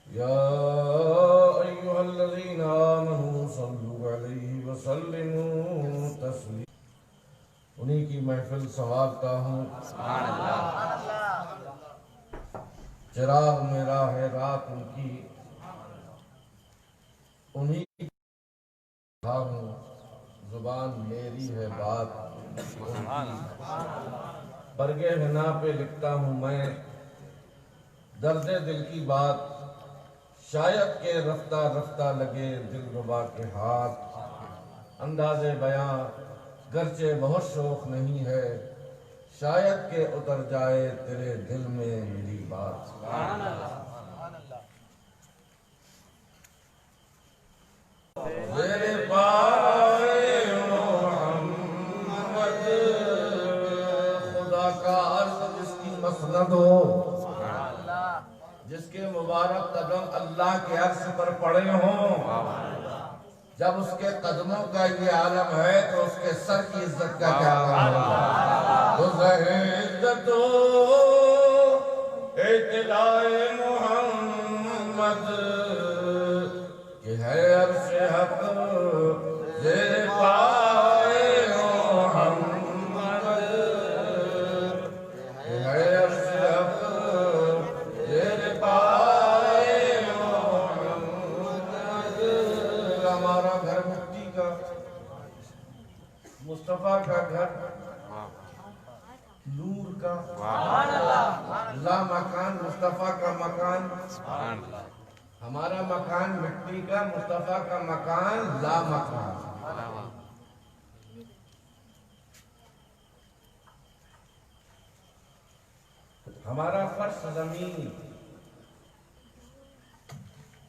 يا أيها الذين آمنوا صلوا عليه وسلموا تسليما. انہی کی محفل سنوارتا ہوں. سبحان اللہ. چراغ میرا ہے رات ان کی، انہی کی ہوں، زبان میری ہے بات. برگے حنا پہ لکھتا ہوں میں درد دل کی بات، شاید کہ رفتہ رفتہ لگے دل ربا کے ہاتھ. انداز بیاں گرچہ بہت شوق نہیں ہے، شاید کہ اتر جائے تیرے دل میں میری بات. سبحان اللہ. میرے پائے محمد خدا کا عرش جس کی مسند ہو، جس کے مبارک قدم اللہ کے عرش پر پڑے ہوں. جب اس کے قدموں کا یہ عالم ہے تو اس کے سر کی عزت کا کیا عالم ہوگا. تو عزت و اطلاع محمد کہ ہے عرش حق زیر پائے محمد، کہ ہے عرش حق زیر پائے محمد. ہمارا گھر مٹی کا، مصطفیٰ کا گھر نور کا. لا مکان مصطفیٰ کا مکان. سبحان اللہ. ہمارا مکان مٹی کا، مصطفیٰ کا مکان لا مکان. ہمارا فرش زمین.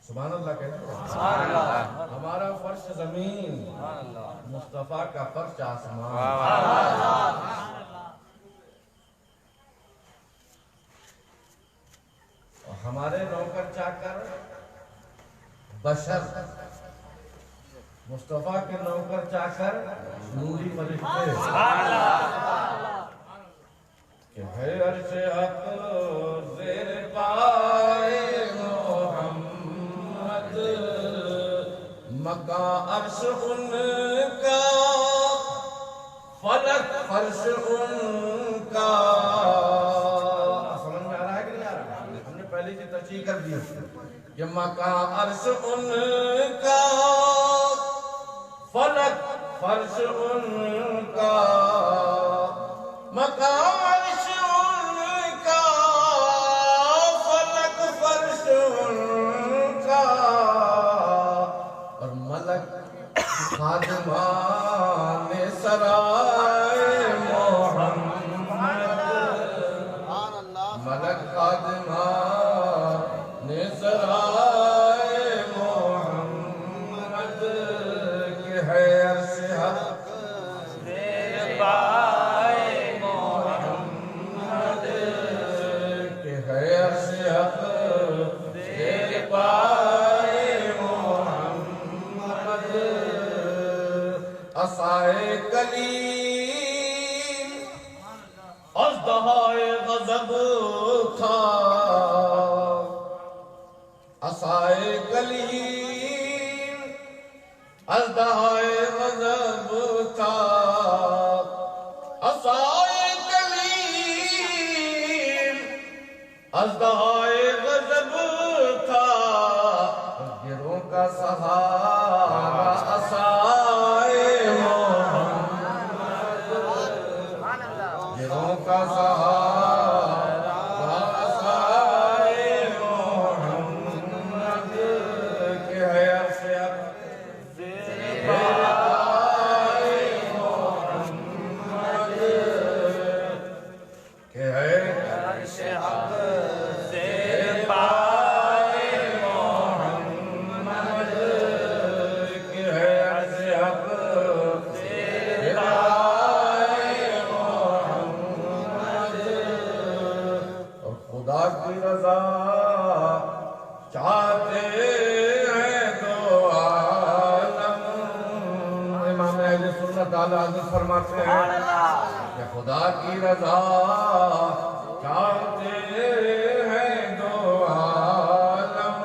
سبحان اللہ کہتے ہیں. سبحان اللہ. ہمارا فرش زمین، مصطفیٰ کا فرش آسمان. اور ہمارے نوکر چاکر بشر، مصطفیٰ کے نوکر چاکر نوری فرشتے. کہ ہے عرش حق زیر پائے محمد، مکان عرش ان کا، فلک فرش ان کا. سمجھ میں آ رہا ہے کہ نہیں آ رہا؟ ہم نے پہلے سے تشریح کر دی کہ مکان عرش ان کا، فلک فرش ان کا. مکان عرش ان کا، فلک فرش ان کا. اور ملک خادمان سرائے محمد، ملک خادمان سرائے محمد. کہ ہے عرش حق زیر پائے محمد، کہ ہے عرش حق زیر پائے محمد. عصائے کلیم اژدہائے غضب تھا، عصائے کلیم اژدہائے غضب تھا. عصائے کلیم اژدہائے غضب تھا. گروہ کا سہارا عصائے محمد، گروہ کا سہارا عصائے محمد. کہ ہے عرش حق زیر پائے محمد، کہ ہے عرش حق زیر پائے محمد، کہ ہے عرش حق زیر پائے محمد. اور خدا کی رضا چاہتے ہیں تو عالم. امام اہل سنت اعلی حضرت فرماتے ہیں کہ خدا کی رضا چاہتے ہیں دو عالم.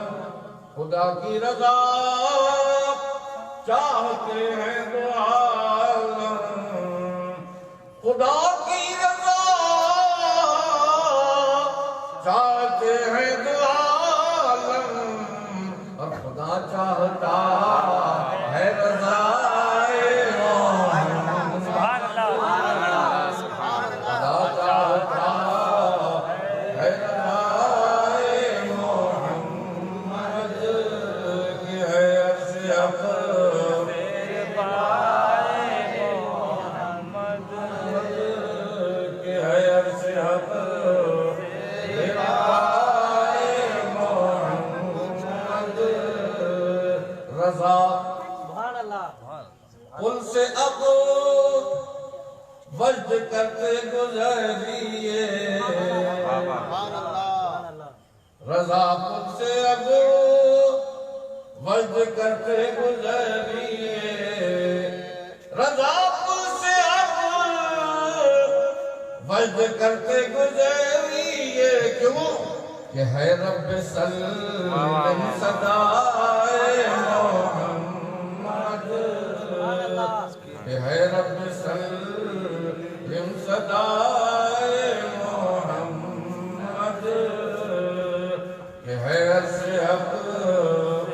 خدا کی رضا چاہتے ہیں دو عالم، خدا کی رضا چاہتے ہیں دو عالم، اور خدا چاہتا ہے رضا پل سے اب وجد کرتے گزریے، رضا پل سے اب وجد کرتے گزریے، رضا پل سے اب وجد کرتے گزریے، کیوں کہ ہے رب سلم صدائے محمد، کہ ہے رب سلم صدائے محمد، کہ ہے عرش حق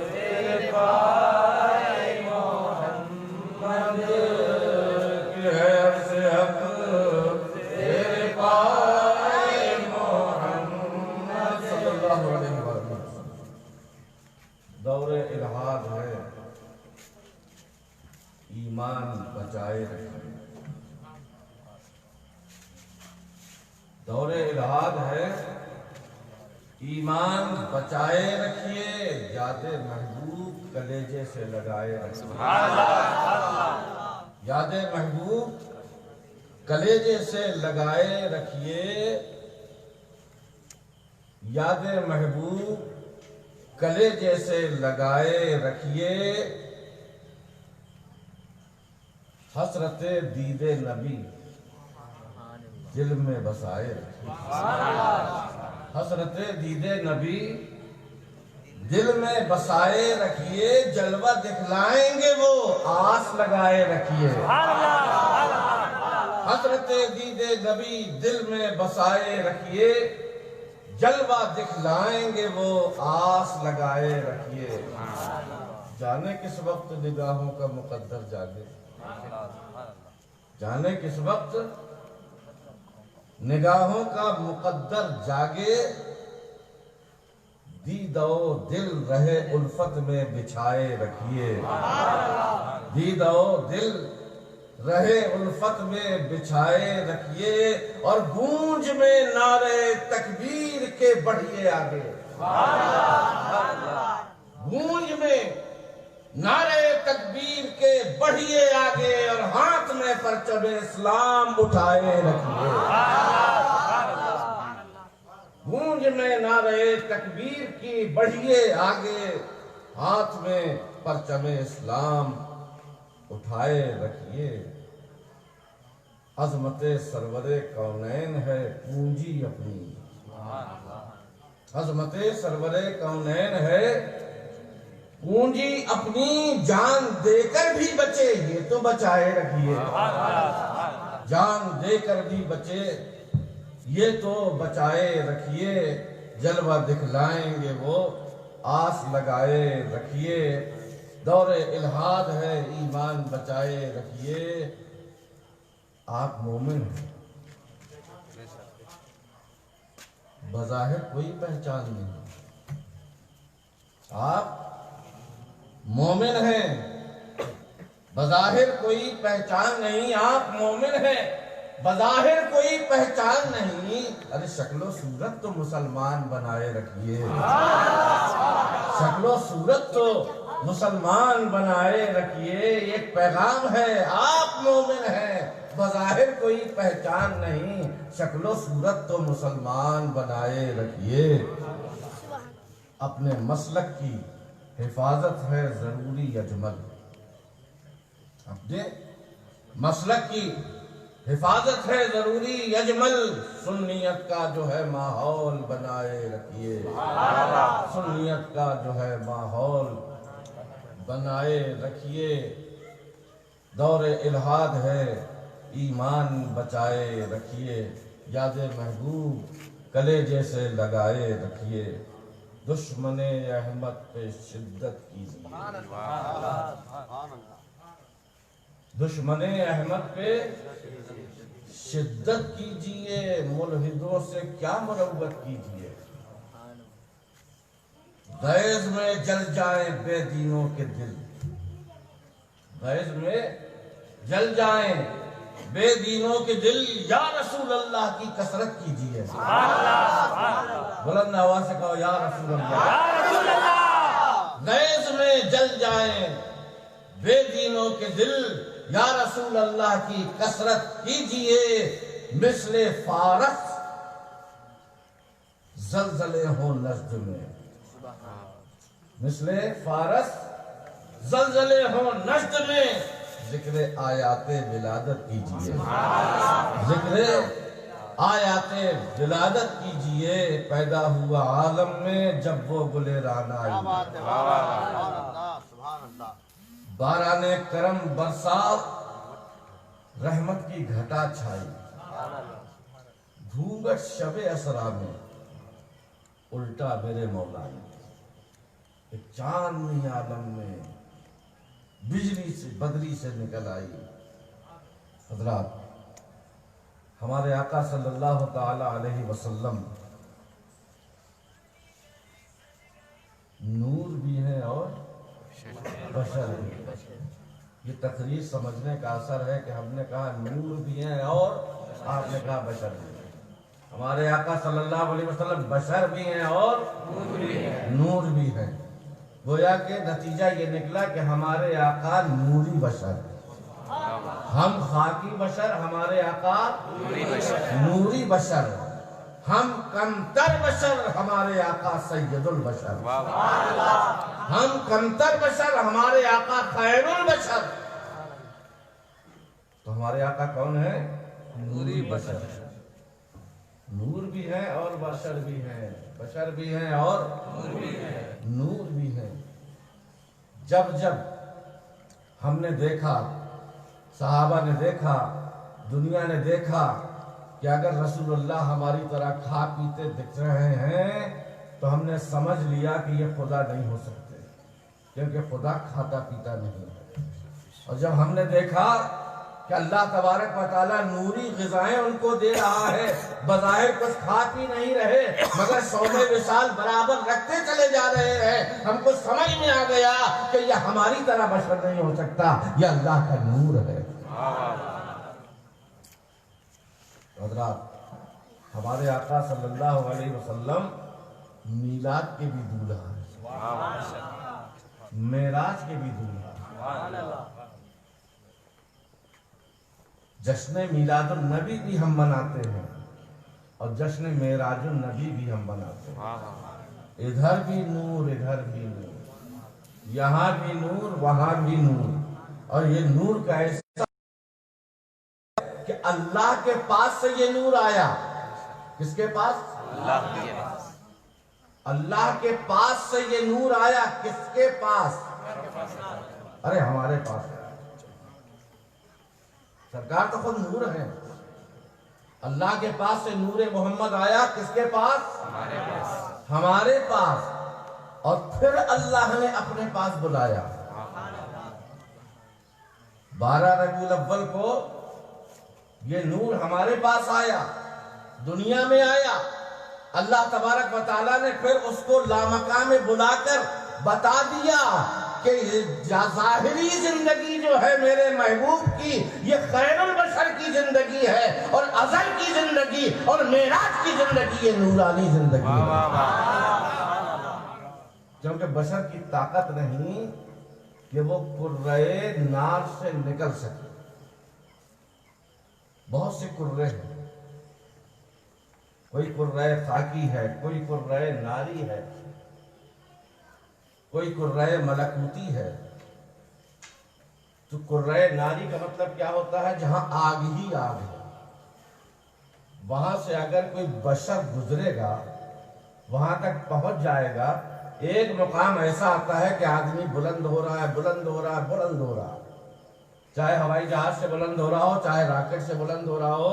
تیرے پائے محمد، کہ ہے عرش حق تیرے پائے محمد صلی اللہ علیہ وسلم۔ دور الحاد ہے، ایمان بچائے رکھیے، دور الحاد ہے، ایمان بچائے رکھیے، یاد محبوب کلیجے سے لگائے رکھیے، یاد محبوب کلیجے سے لگائے رکھیے، یاد محبوب کلیجے سے لگائے رکھیے، حسرت دید نبی دل میں بسائے رکھیے، حسرت دید نبی دل میں بسائے رکھیے، جلوہ دکھلائیں گے وہ آس لگائے رکھیے، حسرت دید نبی دل میں بسائے رکھیے، جلوہ دکھلائیں گے وہ آس لگائے رکھیے، جانے کس وقت نگاہوں کا مقدر جاگے، جانے کس وقت نگاہوں کا مقدر جاگے، دید و دل رہے الفت میں بچھائے رکھیے، دید و دل رہے الفت میں بچھائے رکھیے، اور گونج میں نعرے تکبیر کے بڑھیے آگے، گونج میں نعرے تکبیر کے بڑھیے آگے، اور ہاتھ میں پرچم اسلام اٹھائے رکھیے، گونج میں نعرے تکبیر کی بڑھیے آگے، ہاتھ میں پرچم اسلام اٹھائے رکھیے، عظمت سرور کونین ہے پونجی اپنی، عظمت سرور کونین ہے پونجی اپنی، جان دے کر بھی بچے یہ تو بچائے رکھیے، جان دے کر بھی بچے یہ تو بچائے رکھیے، جلوہ دکھلائیں گے وہ آس لگائے رکھیے، دور الحاد ہے، ایمان بچائے رکھیے، آپ مومن ہیں، بظاہر کوئی پہچان نہیں، آپ مومن ہیں، بظاہر کوئی پہچان نہیں، آپ مومن ہیں، بظاہر کوئی پہچان نہیں، ارے شکل و صورت تو مسلمان بنائے رکھیے، شکل و صورت تو مسلمان بنائے رکھیے، ایک پیغام ہے، آپ مومن ہیں، بظاہر کوئی پہچان نہیں، شکل و صورت تو مسلمان بنائے رکھیے، اپنے مسلک کی حفاظت ہے ضروری اجمل، اپنے مسلک کی حفاظت ہے ضروری اجمل، سنیت کا جو ہے ماحول بنائے رکھیے، سنیت کا جو ہے ماحول بنائے رکھیے، دور الحاد ہے ایمان بچائے رکھیے، یاد محبوب کلیجے سے لگائے رکھیے، دشمن احمد پہ شدت کیجیے، دشمن احمد پہ شدت کیجیے، ملحدوں سے کیا مروت کیجیے، غیظ میں جل جائیں بے دینوں کے دل، غیظ میں جل جائیں بے دینوں کے دل، یا رسول اللہ کی کثرت کیجیے، بلند آواز سے کہو یا رسول اللہ، غیظ میں جل جائیں بے دینوں کے دل، یا رسول اللہ کی کثرت کیجیے، مثل فارس زلزلے ہوں نجد میں، مثل فارس زلزلے ہوں نجد میں، ذکر آیات ولادت کیجیے، ذکر آیات ولادت کیجیے، پیدا ہوا عالم میں جب وہ گلے رانا آئی، باران کرم برسات رحمت کی گھٹا چھائی، گھونگٹ شب اسرا میں الٹا میرے مولا نے، ایک چاندنی عالم میں بجلی سے بدری سے نکل آئی۔ حضرات، ہمارے آقا صلی اللہ تعالی علیہ وسلم نور بھی ہیں اور بشر بھی ہیں۔ یہ تقریر سمجھنے کا اثر ہے کہ ہم نے کہا نور بھی ہیں اور آپ نے کہا بشر بھی ہیں۔ ہمارے آقا صلی اللہ علیہ وسلم بشر بھی ہیں اور نور بھی ہیں، گویا کہ نتیجہ یہ نکلا کہ ہمارے آقا نوری بشر، ہم خاکی بشر، ہمارے آقا نوری بشر، ہم کمتر بشر، ہمارے آقا سید البشر، ہم کمتر بشر، ہمارے آقا خیر البشر۔ تو ہمارے آقا کون ہے؟ نوری بشر، نور بھی ہے اور بشر بھی ہے، بشر بھی ہیں اور نور بھی ہے۔ جب جب ہم نے دیکھا، صحابہ نے دیکھا، دنیا نے دیکھا کہ اگر رسول اللہ ہماری طرح کھا پیتے دکھ رہے ہیں تو ہم نے سمجھ لیا کہ یہ خدا نہیں ہو سکتے، کیونکہ خدا کھاتا پیتا نہیں ہے۔ اور جب ہم نے دیکھا کہ اللہ تبارک و تعالیٰ نوری غذائیں ان کو دے رہا ہے، بظاہر کچھ کھا پی نہیں رہے مگر سونے وصال برابر رکھتے چلے جا رہے ہیں، ہم کو سمجھ میں آ گیا کہ یہ ہماری طرح بشر نہیں ہو سکتا، یہ اللہ کا نور ہے۔ حضرات، ہمارے آقا صلی اللہ علیہ وسلم میلاد کے بھی دولہا ہیں، معراج کے بھی دولہا ہیں۔ جشن میلاد النبی بھی ہم مناتے ہیں اور جشن معراج النبی بھی ہم مناتے ہیں۔ ادھر بھی نور، ادھر بھی نور، یہاں بھی نور، وہاں بھی نور، اور یہ نور کا ایسا کہ اللہ کے پاس سے یہ نور آیا۔ کس کے پاس؟ اللہ کے پاس۔ اللہ کے پاس سے یہ نور آیا، کس کے پاس؟ ارے ہمارے پاس ہے، سرکار تو خود نور ہے۔ اللہ کے پاس سے نور محمد آیا، کس کے پاس؟ ہمارے پاس، اور پھر اللہ نے اپنے پاس بلایا۔ 12 ربیع الاول کو یہ نور ہمارے پاس آیا، دنیا میں آیا۔ اللہ تبارک و تعالیٰ نے پھر اس کو لامکان میں بلا کر بتا دیا کہ ظاہری زندگی جو ہے میرے محبوب کی، یہ خیر البشر کی زندگی ہے، اور ازل کی زندگی اور معراج کی زندگی یہ نورانی زندگی ہے۔ کیونکہ بشر کی طاقت نہیں کہ وہ کرۂ نار سے نکل سکے۔ بہت سے کرۂ ہیں، کوئی کرۂ خاکی ہے، کوئی کرۂ ناری ہے، کوئی کرۂ ملکوتی ہے۔ تو کرۂ ناری کا مطلب کیا ہوتا ہے؟ جہاں آگ ہی آگ ہے، وہاں سے اگر کوئی بشر گزرے گا وہاں تک پہنچ جائے گا، ایک مقام ایسا آتا ہے کہ آدمی بلند ہو رہا ہے، بلند ہو رہا ہے، بلند ہو رہا ہے، چاہے ہوائی جہاز سے بلند ہو رہا ہو، چاہے راکٹ سے بلند ہو رہا ہو،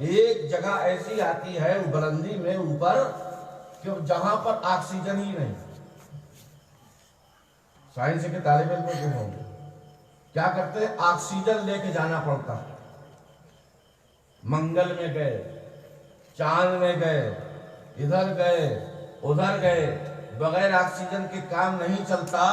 ایک جگہ ایسی آتی ہے بلندی میں اوپر کہ جہاں پر آکسیجن ہی نہیں۔ سائنس کے طالب علم جو ہوں گے کیا کرتے ہیں، آکسیجن لے کے جانا پڑتا ہے، منگل میں گئے، چاند میں گئے، ادھر گئے ادھر گئے، بغیر آکسیجن کے کام نہیں چلتا۔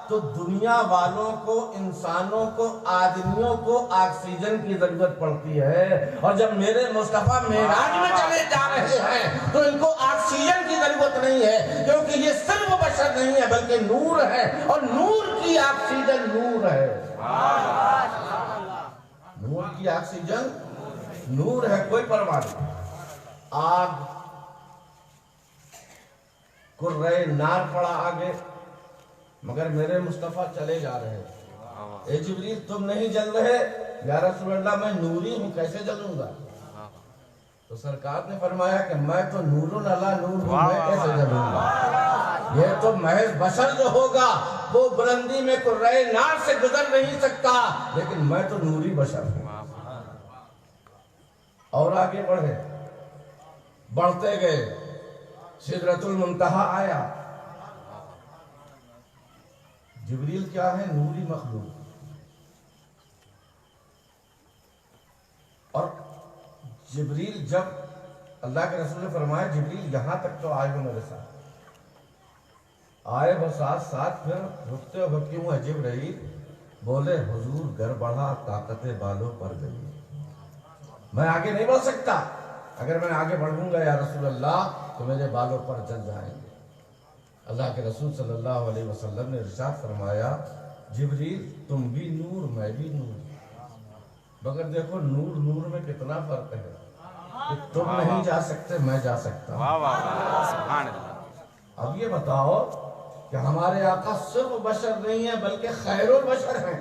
تو دنیا والوں کو، انسانوں کو، آدمیوں کو آکسیجن کی ضرورت پڑتی ہے، اور جب میرے مصطفیٰ معراج میں چلے جا رہے ہیں تو ان کو آکسیجن کی ضرورت نہیں ہے، کیونکہ یہ صرف بشر نہیں ہے بلکہ نور ہے، اور نور کی آکسیجن نور ہے۔ نور کی آکسیجن نور ہے، کوئی پرواہ نہیں۔ آگ کرۂ نار پڑا آگے، مگر میرے مصطفیٰ چلے جا رہے ہیں۔ اے جبریل تم نہیں جل رہے، یا رسول اللہ میں نوری ہوں، کیسے جلوں گا؟ تو سرکار نے فرمایا کہ میں تو نور علی نور ہوں، میں کیسے جلوں گا؟ یہ تو محض بشر جو ہوگا وہ بلندی میں کرۂ نار سے گزر نہیں سکتا، لیکن میں تو نوری بشر ہوں۔ اور آگے بڑھے، بڑھتے گئے، سدرۃ المنتہا آیا۔ جبریل کیا ہے؟ نوری مخلوق، اور جبریل جب اللہ کے رسول نے فرمایا جبریل یہاں تک تو آئے ہو میرے ساتھ، آئے وہ ساتھ ساتھ، پھر رکتے ہو کیوں ہے جبریل؟ بولے حضور گر بڑھا طاقت بالوں پر گئی، میں آگے نہیں بڑھ سکتا، اگر میں آگے بڑھوں گا یا رسول اللہ تو میرے بالوں پر جل جائیں گے۔ اللہ کے رسول صلی اللہ علیہ وسلم نے ارشاد فرمایا جبریل تم بھی نور میں بھی نور، مگر دیکھو نور نور میں کتنا فرق ہے کہ تم نہیں جا سکتے میں جا سکتا ہوں۔ اب یہ بتاؤ کہ ہمارے آقا صرف بشر نہیں ہیں بلکہ خیر البشر ہیں،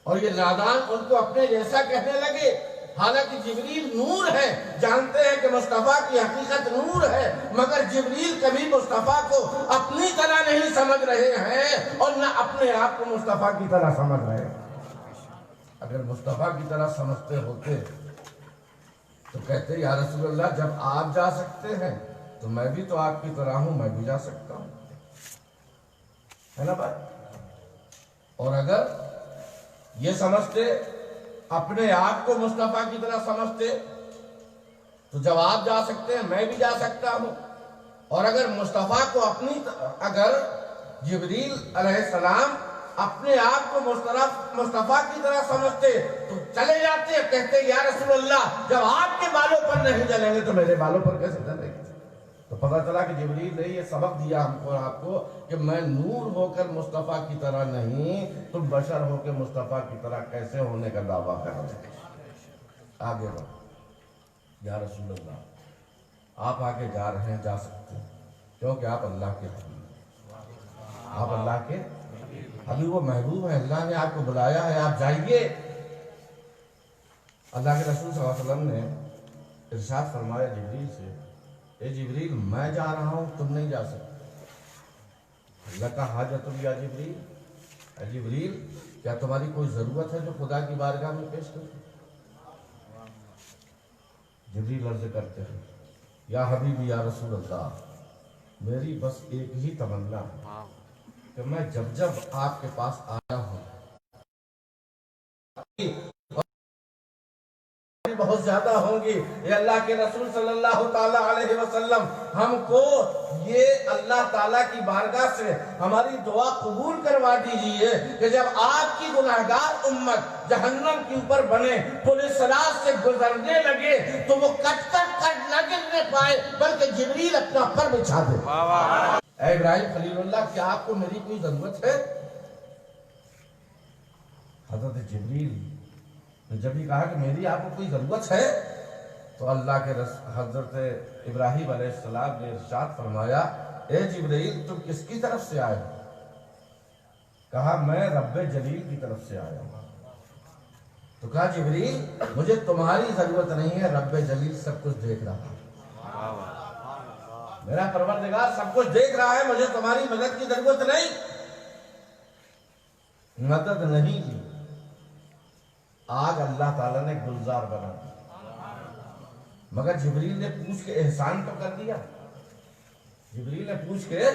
اور یہ نادان ان کو اپنے جیسا کہنے لگے، حالانکہ جبریل نور ہے، جانتے ہیں کہ مصطفیٰ کی حقیقت نور ہے، مگر جبریل کبھی مصطفیٰ کو اپنی طرح نہیں سمجھ رہے ہیں اور نہ اپنے آپ کو مصطفیٰ کی طرح سمجھ رہے ہیں۔ اگر مصطفیٰ کی طرح سمجھتے ہوتے تو کہتے یا رسول اللہ جب آپ جا سکتے ہیں تو میں بھی تو آپ کی طرح ہوں، میں بھی جا سکتا ہوں، ہے نا بات؟ اور اگر یہ سمجھتے، اپنے آپ کو مصطفیٰ کی طرح سمجھتے تو جب آپ جا سکتے ہیں میں بھی جا سکتا ہوں، اور اگر مصطفیٰ کو اگر جبریل علیہ السلام اپنے آپ کو مصطفیٰ کی طرح سمجھتے تو چلے جاتے، کہتے یا رسول اللہ جب آپ کے بالوں پر نہیں جلیں گے تو میرے بالوں پر کیسے جلیں گے؟ تو پتہ چلا کہ جبریل نے یہ سبق دیا ہم کو اور آپ کو کہ میں نور ہو کر مصطفیٰ کی طرح نہیں، تم بشر ہو کے مصطفیٰ کی طرح کیسے ہونے کا دعویٰ کر رہے ہیں؟ آگے بڑھو یا رسول اللہ، آپ آگے جا رہے ہیں، جا سکتے ہیں، کیونکہ آپ اللہ کے حبیب، آپ اللہ کے حبیب و محبوب ہیں، اللہ نے آپ کو بلایا ہے، آپ جائیے۔ اللہ کے رسول صلی اللہ علیہ وسلم نے ارشاد فرمایا جبریل سے اے جبریل میں جا رہا ہوں تم نہیں جا سکتے۔ اللہ کا حاجت یا جبریل، اے جبریل کیا تمہاری کوئی ضرورت ہے جو خدا کی بارگاہ میں پیش کروں؟ جبریل عرض کرتے ہیں یا حبیبی یا رسول اللہ میری بس ایک ہی تمنا ہے کہ میں جب جب آپ کے پاس آیا ہوں بہت زیادہ ہوں گی، یہ اللہ کے رسول صلی اللہ تعالیٰ علیہ وسلم ہم کو یہ اللہ تعالیٰ کی بارگاہ سے ہماری دعا قبول کروا دیجئے کہ جب آپ کی گناہگار امت جہنم کے اوپر بنے، پولیس راز سے گزرنے لگے تو وہ کٹ نہ گرنے پائے بلکہ جبریل اپنا پر بچھا دے۔ اے ابراہیم خلیل اللہ کیا آپ کو میری کوئی ضرورت ہے؟ حضرت جبریل جب یہ کہا کہ میری آپ کو کوئی ضرورت ہے تو اللہ کے حضرت ابراہیم علیہ السلام نے ارشاد فرمایا اے جبرائیل تم کس کی طرف سے آئے ہو؟ کہا میں رب جلیل کی طرف سے آیا ہوں۔ تو کہا جبریل مجھے تمہاری ضرورت نہیں ہے، رب جلیل سب کچھ دیکھ رہا ہے، میرا پروردگار سب کچھ دیکھ رہا ہے، مجھے تمہاری مدد کی ضرورت نہیں۔ مدد نہیں کی، آگ اللہ تعالیٰ نے گلزار بنا دی، مگر جبریل نے پوچھ کے احسان تو کر دیا، جبریل نے پوچھ کے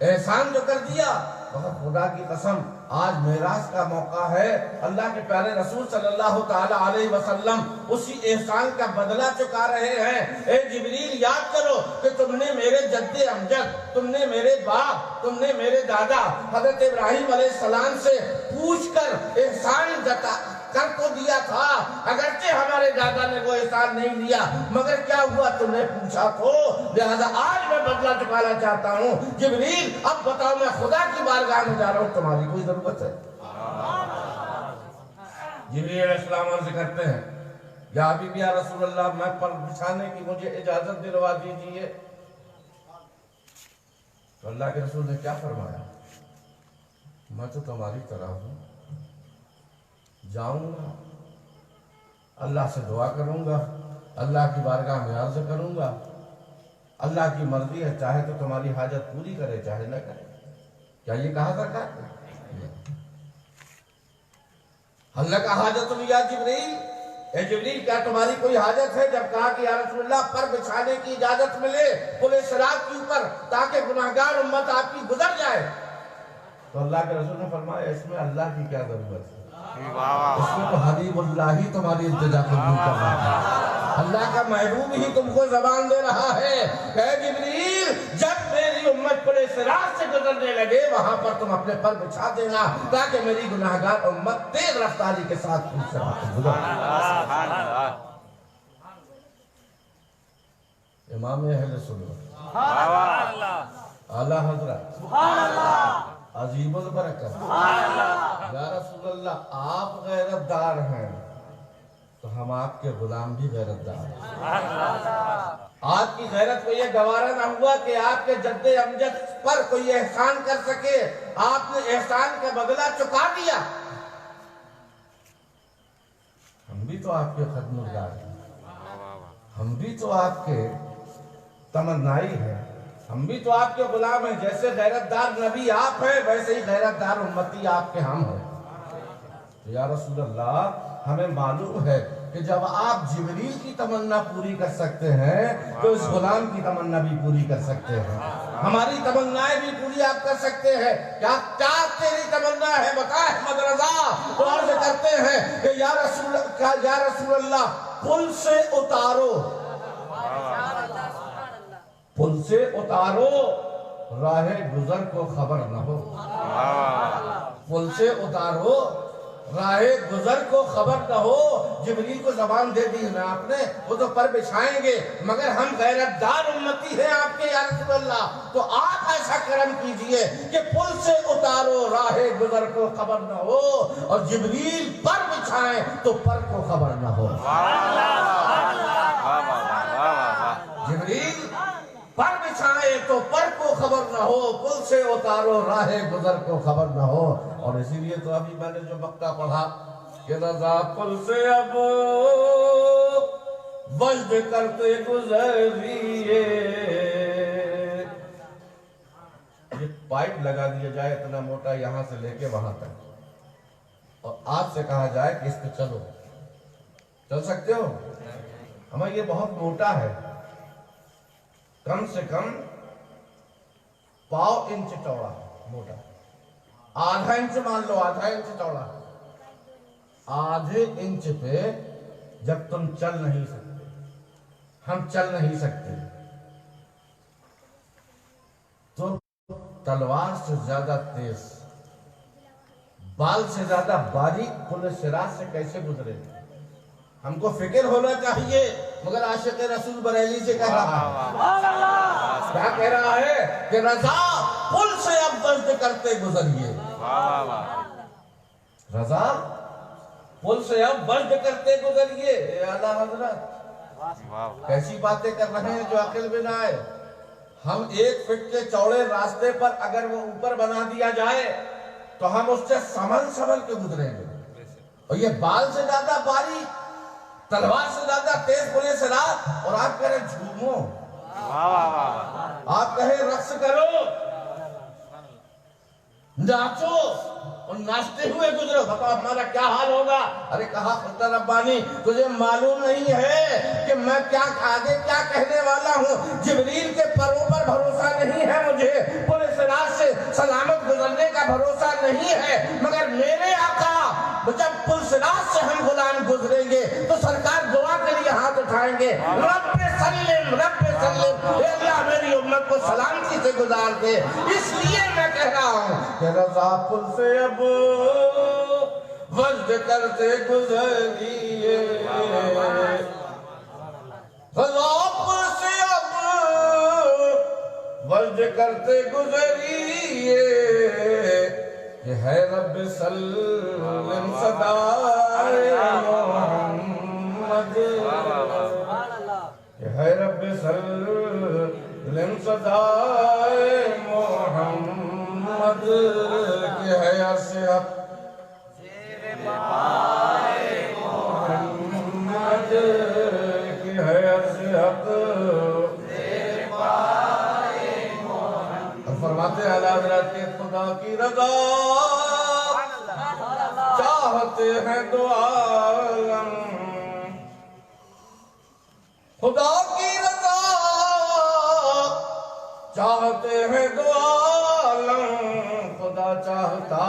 احسان جو کر دیا۔ بہت خدا کی قسم آج معراج کا موقع ہے، اللہ کے پیارے رسول صلی اللہ تعالی علیہ وسلم اسی احسان کا بدلہ چکا رہے ہیں۔ اے جبریل یاد کرو کہ تم نے میرے جد امجد، تم نے میرے باپ، تم نے میرے دادا حضرت ابراہیم علیہ السلام سے پوچھ کر احسان جتا کر تو دیا تھا، اگرچہ ہمارے دادا نے وہ احسان نہیں دیا، مگر کیا ہوا تم نے پوچھا تو، لہذا آج میں بدلہ چکانا چاہتا ہوں۔ جبریل اب بتاؤ میں خدا کی بارگاہ میں جا رہا ہوں، تمہاری کوئی ضرورت ہے؟ جبریل علیہ السلام سے کرتے ہیں یا حبیب یا رسول اللہ میں پر بچھانے کی مجھے اجازت دلوا دیجئے۔ تو اللہ کے رسول نے کیا فرمایا؟ میں تو تمہاری طرح ہوں، جاؤں گا اللہ سے دعا کروں گا، اللہ کی بارگاہ میں عرض کروں گا، اللہ کی مرضی ہے، چاہے تو تمہاری حاجت پوری کرے چاہے نہ کرے۔ کیا یہ کہا سرکار؟ اللہ کا حاجت لیا جبریل، اے جبریل کیا تمہاری کوئی حاجت ہے؟ جب کہا کہ یا رسول اللہ پر بچھانے کی اجازت ملے پل صراط کے اوپر تاکہ گناہگار امت آپ کی گزر جائے، تو اللہ کے رسول نے فرمایا اس میں اللہ کی کیا ضرورت ہے، اس میں تو حبیب اللہ ہی تمہاری التجا قبول کر رہا ہے، اللہ کا محبوب ہی تم کو زبان دے رہا ہے۔ اے جبریل جب میری امت پل صراط سے گزرنے لگے وہاں پر تم اپنے پر بچھا دینا تاکہ میری گناہگار امت تیز رفتاری کے ساتھ پل صراط سے گزر۔ امام اہل سنت اعلی حضرت عظیم البرکت یا رسول اللہ آپ غیرت دار ہیں تو ہم آپ کے غلام بھی غیرت دار ہیں۔ آپ کی غیرت کو یہ گوارا نہ ہوا کہ آپ کے جد امجد پر کوئی احسان کر سکے، آپ نے احسان کا بدلہ چکا دیا۔ ہم بھی تو آپ کے خدمتگار ہیں، ہم بھی تو آپ کے تمنائی ہیں، ہم بھی تو آپ کے غلام ہیں، جیسے غیرت دار نبی آپ ہیں ویسے ہی غیرت دار امتی آپ کے ہم ہیں۔ یا رسول اللہ ہمیں معلوم ہے کہ جب آپ جبریل کی تمنا پوری کر سکتے ہیں تو اس غلام کی تمنا بھی پوری کر سکتے ہیں، ہماری تمنائیں بھی پوری آپ کر سکتے ہیں۔ کیا تیری تمنا ہے بتا احمد رضا؟ تو عرض کرتے ہیں کہ یا رسول اللہ پل سے اتارو، پل سے اتارو راہ گزر کو خبر نہ ہو، پل سے اتارو راہ گزر کو خبر نہ ہو۔ جبریل کو زبان دے دی نا آپ نے، وہ تو پر بچھائیں گے، مگر ہم غیرت دار امتی ہیں آپ کے یا رسول اللہ، تو آپ ایسا کرم کیجئے کہ پل سے اتارو راہ گزر کو خبر نہ ہو، اور جبریل پر بچھائیں تو پر کو خبر نہ ہو۔ جبریل پر بچھائے تو پر کو خبر نہ ہو، پل سے اتارو راہ گزر کو خبر نہ ہو۔ اور اسی لیے تو ابھی میں نے جو مقطع پڑھا کہ رضا پل سے اب وجد کرتے گزریے، یہ پائپ لگا دیا جائے اتنا موٹا یہاں سے لے کے وہاں تک، اور آپ سے کہا جائے کہ اس پہ چلو، چل سکتے ہو؟ ہمیں یہ بہت موٹا ہے، کم سے کم پاؤ انچ چوڑا موٹا، آدھا انچ مان لو، آدھا انچ چوڑا، آدھے انچ پہ جب تم چل نہیں سکتے، ہم چل نہیں سکتے، تو تلوار سے زیادہ تیز، بال سے زیادہ باریک پل صراط سے کیسے گزرے؟ ہم کو فکر ہونا چاہیے، مگر عاشق رسول بریلی سے کہہ رہا ہے، کیا کہہ رہا ہے کہ رضا پل سے اب وجد کرتے گزریے، رضا پل سے اب وجد کرتے گزریے۔ اے اعلیٰ حضرت کیسی باتیں کر رہے ہیں جو عقل میں نہ آئے۔ ہم 1 فٹ کے چوڑے راستے پر اگر وہ اوپر بنا دیا جائے تو ہم اس سے سنبھل کے گزریں گے، اور یہ بال سے زیادہ باریک، تلوار سے زیادہ تیز پولیس رات، اور آپ کہہ رہے جھومو، آپ کہے رقص کرو، ناچو، اور ناچتے ہوئے گزرو، بتاؤ ہمارا کیا حال ہوگا؟ ارے کہا خدا ربانی تجھے معلوم نہیں ہے کہ میں کیا آگے کیا کہنے والا ہوں؟ جبریل کے پروں پر بھروسہ نہیں ہے مجھے، پولیس رات سے سلامت گزرنے کا بھروسہ نہیں ہے، مگر میرے آقا جب پولیس رات سے ہم غلام گزریں گے تو سرکار دعا کے لیے ہاتھ اٹھائیں گے، رب سلم، رب سلم، اے اللہ میری امت کو سلامتی سے گزار دے۔ اس لیے میں کہہ رہا ہوں کہ رضا پل سے اب وجد کرتے گزریے، رضا پل سے اب وجد کرتے گزریے، یہ ہے رب سلم صدائے محمد، یہ ہے رب سلم صدائے محمد، کہ ہے عرص محمد، کہ ہے عرص حق، اور فرماتے ہیں اعلیٰ حضرت کے خدا کی رضا چاہتے ہیں دو عالم، خدا کی رضا چاہتے ہیں دو عالم، خدا چاہتا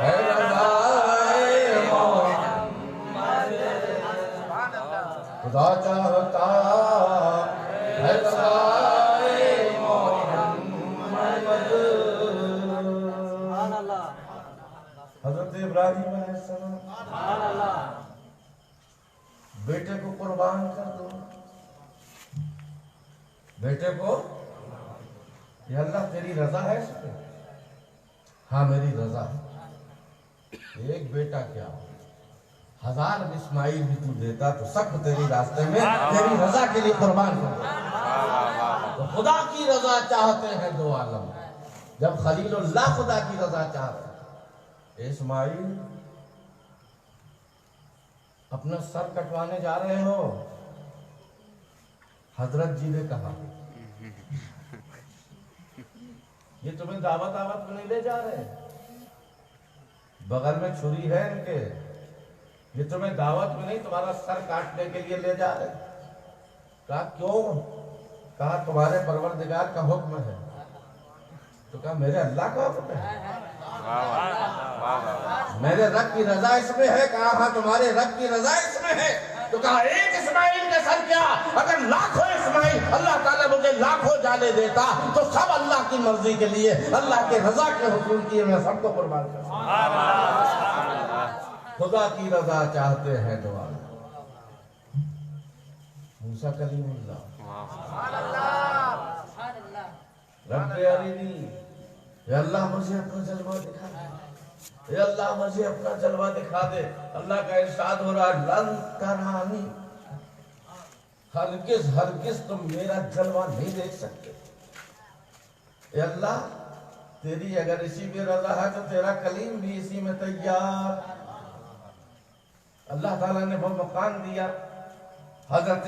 ہے رضا محمد، خدا چاہتا ہے رضا محمد۔ حضرت ابراہیم علیہ السلام بیٹے کو قربان کر دو، بیٹے کو، یا اللہ تیری رضا ہے اس پہ؟ ہاں میری رضا ہے، ایک بیٹا کیا 1000 اسماعیل بھی تو دیتا تو سب تیری راستے میں تیری رضا کے لیے قربان کر دو۔ تو خدا کی رضا چاہتے ہیں دو عالم، جب خلیل اللہ خدا کی رضا چاہتے ہیں، اسماعیل اپنا سر کٹوانے جا رہے ہو، حضرت جی نے کہا یہ تمہیں دعوت میں نہیں لے جا رہے، بغل میں چھری ہے ان کے، یہ تمہیں دعوت میں نہیں تمہارا سر کاٹنے کے لیے لے جا رہے۔ کہا کیوں؟ کہا تمہارے پروردگار کا حکم ہے۔ تو کہا میرے اللہ کا حکم ہے، میرے رب کی رضا اس میں ہے؟ کہا ہاں تمہارے رب کی رضا اس میں ہے۔ تو کہا ایک اسماعیل کے سر کیا، اگر لاکھوں اسماعیل اللہ تعالیٰ مجھے لاکھوں جانے دیتا تو سب اللہ کی مرضی کے لیے، اللہ کے رضا کے حصول کیے میں سب کو قربان کرتا۔ خدا کی رضا چاہتے ہیں دو عالم، موسیٰ کلیم اللہ، رب ارینی، یا اللہ مجھے اپنا جلوہ دکھا دے، یا اللہ مجھے اپنا جلوہ دکھا دے۔ اللہ کا ارشاد ہو رہا ہے لن ترانی، ہرگز ہرگز تم میرا جلوہ نہیں دیکھ سکتے۔ اے اللہ تیری اگر اسی میں رضا ہے تو تیرا کلیم بھی اسی میں تیار۔ اللہ تعالیٰ نے وہ مقام دیا حضرت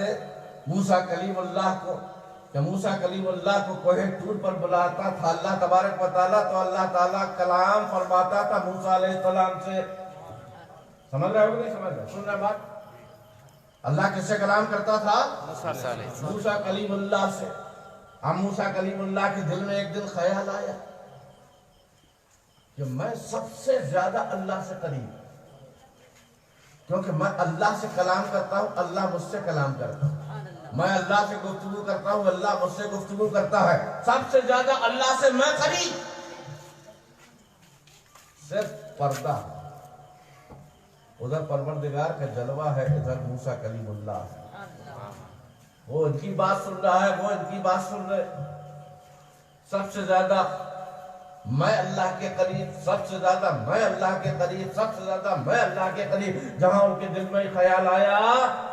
موسیٰ کلیم اللہ کو، کہ موسیٰ کلیم اللہ کو کوہ طور پر بلاتا تھا اللہ تبارک و تعالیٰ، تو اللہ تعالیٰ کلام فرماتا تھا موسیٰ علیہ السلام سے۔ سمجھ رہے ہو کہ نہیں سمجھ رہے؟ سن رہے بات؟ اللہ کس سے کلام کرتا تھا؟ موسیٰ کلیم اللہ سے۔ اب موسیٰ کلیم اللہ کے دل میں ایک دن خیال آیا کہ میں سب سے زیادہ اللہ سے قریب، کیونکہ میں اللہ سے کلام کرتا ہوں، اللہ مجھ سے کلام کرتا ہے، میں اللہ سے گفتگو کرتا ہوں، اللہ مجھ سے گفتگو کرتا ہے، سب سے زیادہ اللہ سے میں قریب۔ صرف پردہ، ادھر پروردگار کا جلوہ ہے، ادھر موسیٰ کلیم اللہ ہے، وہ ان کی بات سن رہا ہے، وہ ان کی بات سن رہے۔ سب سے زیادہ میں اللہ کے قریب، سب سے زیادہ میں اللہ کے قریب، سب سے زیادہ میں اللہ کے قریب۔ جہاں ان کے دل میں خیال آیا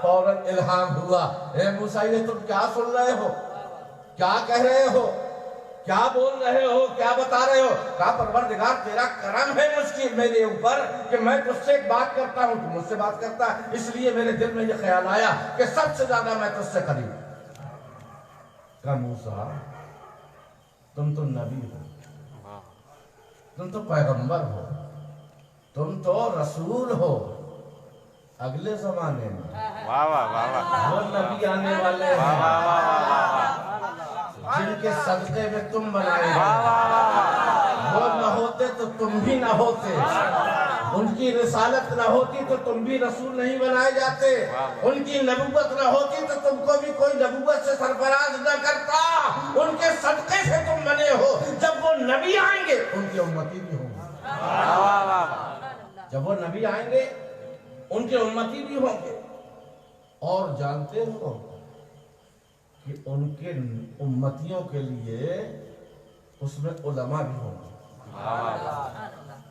فوراً الہام ہوا، اے موسیٰ یہ تم کیا سن رہے ہو، کیا کہہ رہے ہو؟ کیا بول رہے ہو، کیا بتا رہے ہو؟ کہا پروردگار تیرا کرم ہے مجھ کی میرے اوپر کہ میں تجھ سے ایک بات کرتا ہوں، تو مجھ سے بات کرتا ہے، اس لیے میرے دل میں یہ خیال آیا کہ سب سے زیادہ میں تجھ سے قریب ہوں۔ کہا موسیٰ تم تو نبی ہو، تم تو پیغمبر ہو، تم تو رسول ہو، اگلے زمانے میں وہ نبی آنے والے ہیں جن کے صدقے میں تم بنائے گئے، وہ نہ ہوتے تو تم بھی نہ ہوتے، ان کی رسالت نہ ہوتی تو تم بھی رسول نہیں بنائے جاتے، ان کی نبوت نہ ہوتی تو تم کو بھی کوئی نبوت سے سرفراز نہ کرتا، ان کے صدقے سے تم بنے ہو۔ جب وہ نبی آئیں گے ان کی امتی بھی ہوں گے، جب وہ نبی آئیں گے ان کے امتی بھی ہوں گے، اور جانتے ہو کہ ان کے امتیوں کے لیے اس میں علماء بھی ہوں گے،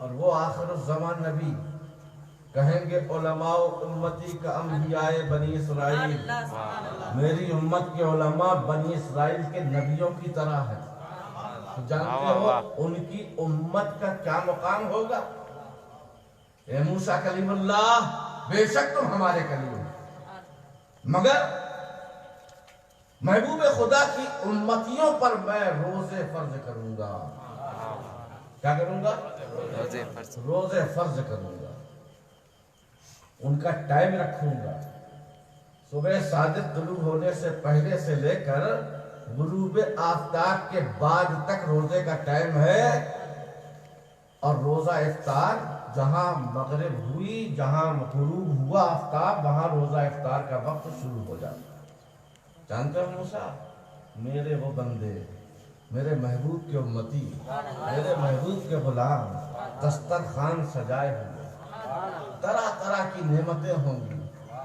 اور وہ آخر الزمان نبی کہیں گے علماء امتی کا انبیاء بنی اسرائیل، میری امت کے علماء بنی اسرائیل کے نبیوں کی طرح ہیں۔ تو جانتے ہو ان کی امت کا کیا مقام ہوگا؟ اے موسیٰ کلیم اللہ، بے شک تم ہمارے کلیم ہو، مگر محبوب خدا کی امتیوں پر میں روزے فرض کروں گا۔ کیا کروں گا؟ روزے فرض کروں گا، ان کا ٹائم رکھوں گا، صبح صادق طلوع ہونے سے پہلے سے لے کر غروب آفتاب کے بعد تک روزے کا ٹائم ہے، اور روزہ افطار جہاں مغرب ہوئی، جہاں غروب ہوا آفتاب، وہاں روزہ افطار کا وقت شروع ہو جاتا۔ جانتے ہو موسیٰ، میرے وہ بندے، میرے محبوب کے امتی، میرے محبوب کے غلام دسترخوان سجائے ہوئے، طرح طرح کی نعمتیں ہوں گی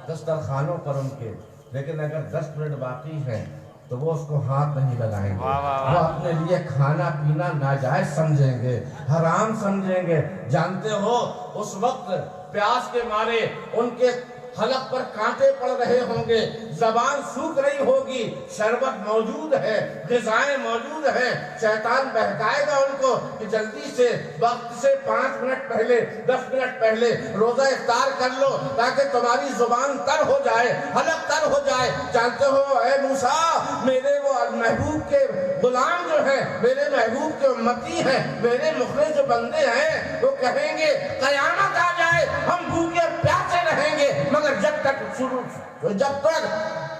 دسترخوانوں پر ان کے، لیکن اگر 10 منٹ باقی ہیں تو وہ اس کو ہاتھ نہیں لگائیں گے، وہ اپنے لیے کھانا پینا ناجائز سمجھیں گے، حرام سمجھیں گے۔ جانتے ہو اس وقت پیاس کے مارے ان کے حلق پر کانٹے پڑ رہے ہوں گے، زبان سوکھ رہی ہوگی، شربت موجود ہے، غذائیں موجود ہیں، شیطان بہکائے گا ان کو کہ جلدی سے وقت سے 5 منٹ پہلے 10 منٹ پہلے روزہ افطار کر لو تاکہ تمہاری زبان تر ہو جائے، حلق تر ہو جائے۔ جانتے ہو اے موسیٰ، میرے وہ محبوب کے غلام جو ہیں، میرے محبوب کے امتی ہیں، میرے مخلص جو بندے ہیں، وہ کہیں گے قیامت آ جائے ہم بھوکے پیاسے رہیں گے، مگر جب تک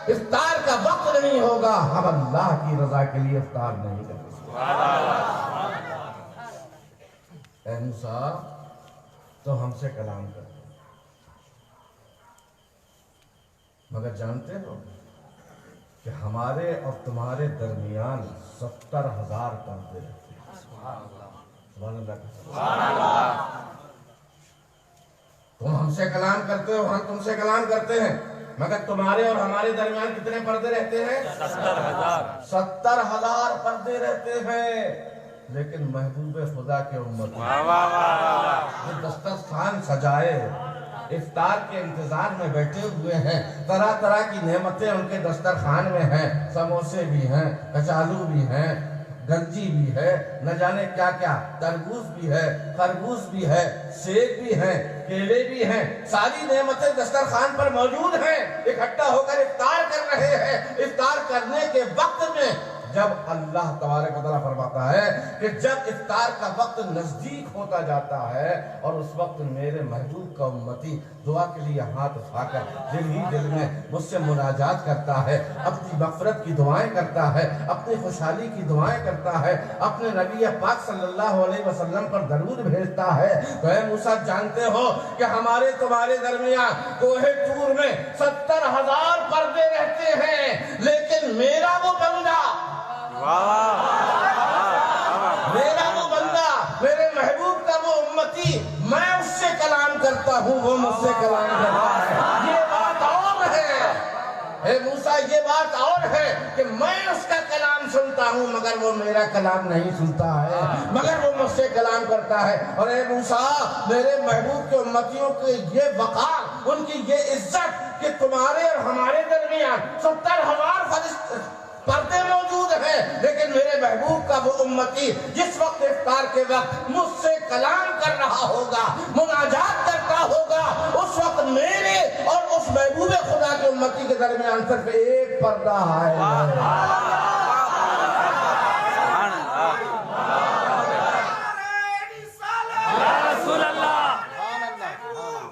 افطار کا وقت نہیں ہوگا ہم اللہ کی رضا کے لیے افطار نہیں کریں گے۔ اے موسیٰ تو ہم سے کلام کرتے، مگر جانتے ہو کہ ہمارے اور تمہارے درمیان 70,000 پردے رہتے ہیں۔ سبحان اللہ۔ تم ہم سے کلام کرتے ہو، ہم تم سے کلام کرتے ہیں، مگر تمہارے اور ہمارے درمیان کتنے پردے رہتے ہیں؟ 70,000 پردے رہتے ہیں۔ لیکن محبوب خدا کے امت یہ دسترخوان سجائے افطار کے انتظار میں بیٹھے ہوئے ہیں، طرح طرح کی نعمتیں ان کے دسترخوان میں ہیں، سموسے بھی ہیں، کچالو بھی ہیں، گنجی بھی ہے، نہ جانے کیا کیا، تربوز بھی ہے، خربوز بھی ہے، سیب بھی ہیں، کیلے بھی ہیں، ساری نعمتیں دسترخوان پر موجود ہیں، اکٹھا ہو کر افطار کر رہے ہیں۔ افطار کرنے کے وقت میں جب اللہ تبارک و تعالیٰ فرماتا ہے کہ جب افطار کا وقت نزدیک ہوتا جاتا ہے اور اس وقت میرے محبوب کا امتی دعا کے لیے ہاتھ اٹھا کر دل ہی دل میں مجھ سے مناجات کرتا ہے، اپنی مغفرت کی دعائیں کرتا ہے، اپنی خوشحالی کی دعائیں کرتا ہے، اپنے نبی پاک صلی اللہ علیہ وسلم پر درود بھیجتا ہے، تو اے موسیٰ جانتے ہو کہ ہمارے تمہارے درمیان کوہ طور میں 70,000 پردے رہتے ہیں، لیکن میرا وہ بندہ، میرا وہ بندہ، میرے محبوب کا وہ امتی، میں اس سے کلام کرتا ہوں، وہ مجھ سے کلام کرتا ہے۔ یہ بات اور ہے اے موسیٰ، یہ بات اور ہے کہ میں اس کا کلام سنتا ہوں مگر وہ میرا کلام نہیں سنتا ہے، مگر وہ مجھ سے کلام کرتا ہے۔ اور اے موسیٰ، میرے محبوب کے امتیوں کی یہ وقار، ان کی یہ عزت کہ تمہارے اور ہمارے درمیان 70,000 پردے موجود ہیں، لیکن میرے محبوب کا وہ امتی جس وقت افطار کے وقت مجھ سے کلام کر رہا ہوگا، مناجات کرتا ہوگا، اس وقت میرے اور اس محبوب خدا کے امتی کے درمیان صرف ایک پردہ ہے۔ رسول اللہ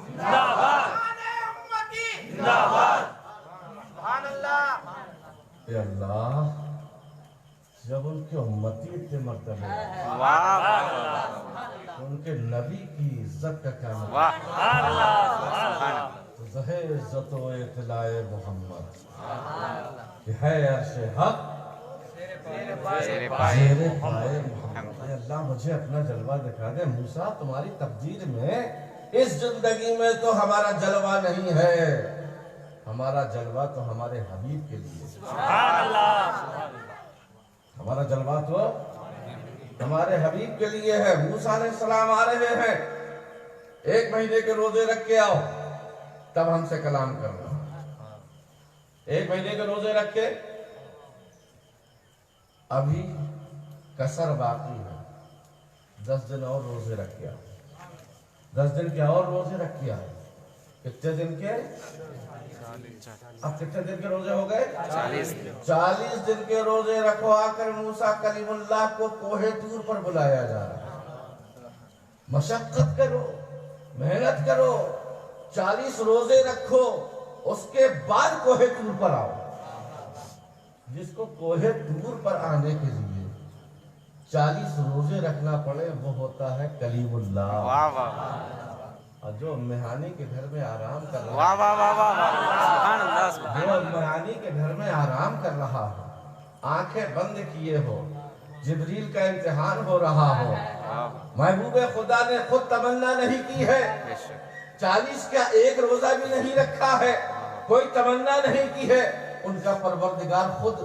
زندہ باد، زندہ باد، سبحان اللہ۔ اے اللہ، جب ان کے امتی اتنے مرتبہ ان کے نبی کی عزت کا کیا مطلب؟ تو ظاہر عزت و اطلاع محمد کہ ہے عرش حق زیر پائے محمد۔ اے اللہ مجھے اپنا جلوہ دکھا دے۔ موسیٰ تمہاری تقدیر میں اس زندگی میں تو ہمارا جلوہ نہیں ہے، ہمارا جلوہ تو ہمارے حبیب کے لیے، ہمارا جلوہ تو ہمارے حبیب کے لیے ہے۔ موسیٰ علیہ السلام آ رہے ہیں، 1 مہینے کے روزے رکھ کے آؤ، تب ہم سے کلام کرنا۔ 1 مہینے کے روزے رکھ کے ابھی کسر باقی ہے، 10 دن اور روزے رکھ کے آؤ، 10 دن کے اور روزے رکھ کے آؤ۔ کتنے دن کے؟ اب کتنے دن کے روزے ہو گئے؟ 40 دن کے روزے رکھو۔ آ کر موسیٰ کلیم اللہ کو کوہ طور پر بلایا جا رہا ہے۔ مشقت کرو، محنت کرو، 40 روزے رکھو، اس کے بعد کوہ طور پر آؤ۔ جس کو کوہ طور پر آنے کے لیے 40 روزے رکھنا پڑے وہ ہوتا ہے کلیم اللہ، اور جو مہانی کے گھر میں آرام کر رہا ہے، جو مہانی کے گھر میں آرام کر رہا ہے، آنکھیں بند کیے ہو، جبریل کا امتحان ہو رہا ہو، محبوب خدا نے خود تمنا نہیں کی ہے، 40 کا ایک روزہ بھی نہیں رکھا ہے، کوئی تمنا نہیں کی ہے، ان کا پروردگار خود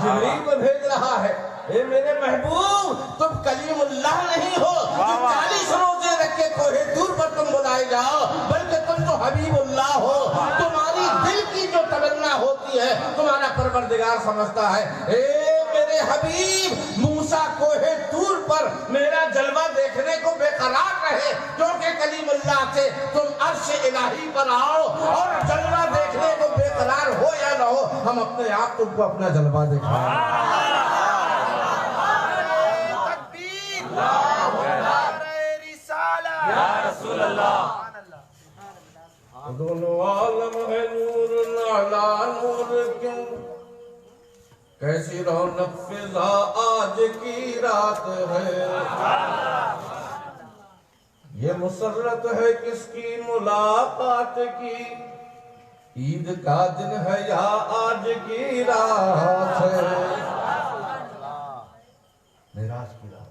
جبریل کو بھیج رہا ہے۔ اے میرے محبوب، تم کلیم اللہ نہیں ہو جو 40 روزے رکھ کے کوہ طور پر تم بلائے جاؤ، بلکہ تم تو حبیب اللہ ہو۔ تمہاری دل کی جو تمنا ہوتی ہے تمہارا پروردگار سمجھتا ہے۔ اے میرے حبیب، موسیٰ کوہ طور پر میرا جلوہ دیکھنے کو بے قرار رہے، کیونکہ کلیم اللہ سے تم عرش الہی پر آؤ، اور جلوہ دیکھنے کو بے قرار ہو یا نہ ہو، ہم اپنے آپ تم کو اپنا جلوہ دکھائیں۔ دونوں عالم ہے نور علی نور، کیوں کیسی رونق فضا آج کی رات ہے، یہ مسرت ہے کس کی ملاقات کی، عید کا دن ہے یا آج کی رات ہے، معراج کی رات۔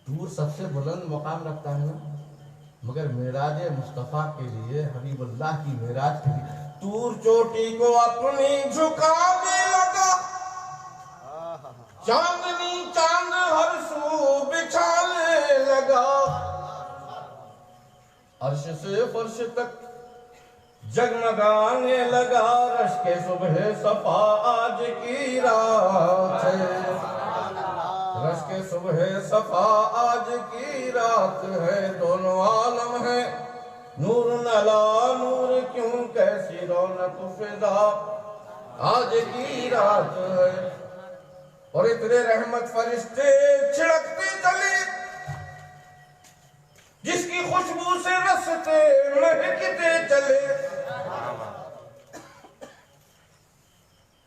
طور سب سے بلند مقام رکھتا ہے نا، مگر معراج مصطفیٰ کے لیے، حبیب اللہ کی معراج کے لیے طور چوٹی کو اپنی جھکانے لگا، چاندنی چاند ہر سو بچھانے لگا، عرش سے فرش تک جگمگانے لگا، رشک صبح صفا آج کی رات ہے، رشک صبح صفا آج کی رات ہے، دونوں عالم ہے نور علی نور، کیوں کیسی رونق فضا آج کی رات ہے، اور اتنے رحمت فرشتے چھڑکتے چلے، جس کی خوشبو سے رستے مہکتے چلے،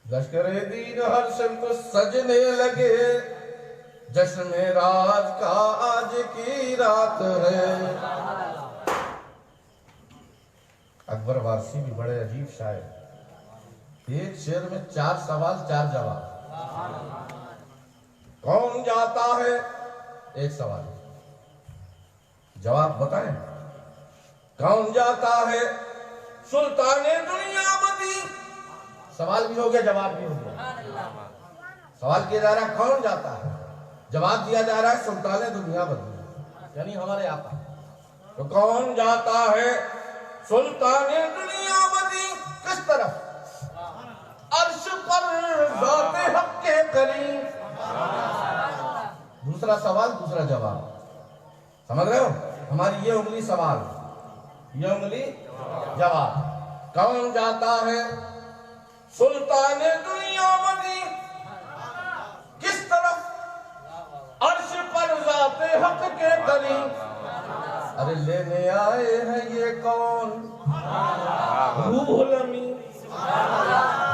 لشکر دین ہر سمت سجنے لگے، جشن معراج کا آج کی رات ہے۔ اکبر وارثی بھی بڑے عجیب شاعر، ایک شعر میں 4 سوال 4 جواب۔ کون جاتا ہے؟ ایک سوال، جواب بتائیں۔ کون جاتا ہے سلطان دنیا بدی؟ سوال بھی ہو گیا، جواب بھی ہو گیا۔ سوال کیا جا رہا ہے کون جاتا ہے، جواب دیا جا رہا ہے سلطان دنیا بدی، یعنی ہمارے آقا۔ تو کون جاتا ہے سلطان دنیا بدی؟ کس طرف؟ عرش پر ذات حق کے قریب. دوسرا سوال دوسرا جواب. سمجھ رہے ہو؟ ہماری یہ انگلی سوال، یہ انگلی جواب. کون جاتا ہے سلطان دنیا بنی کس طرف عرش پر ذات حق کے قریب. ارے لینے آئے ہیں یہ کون روح الامین.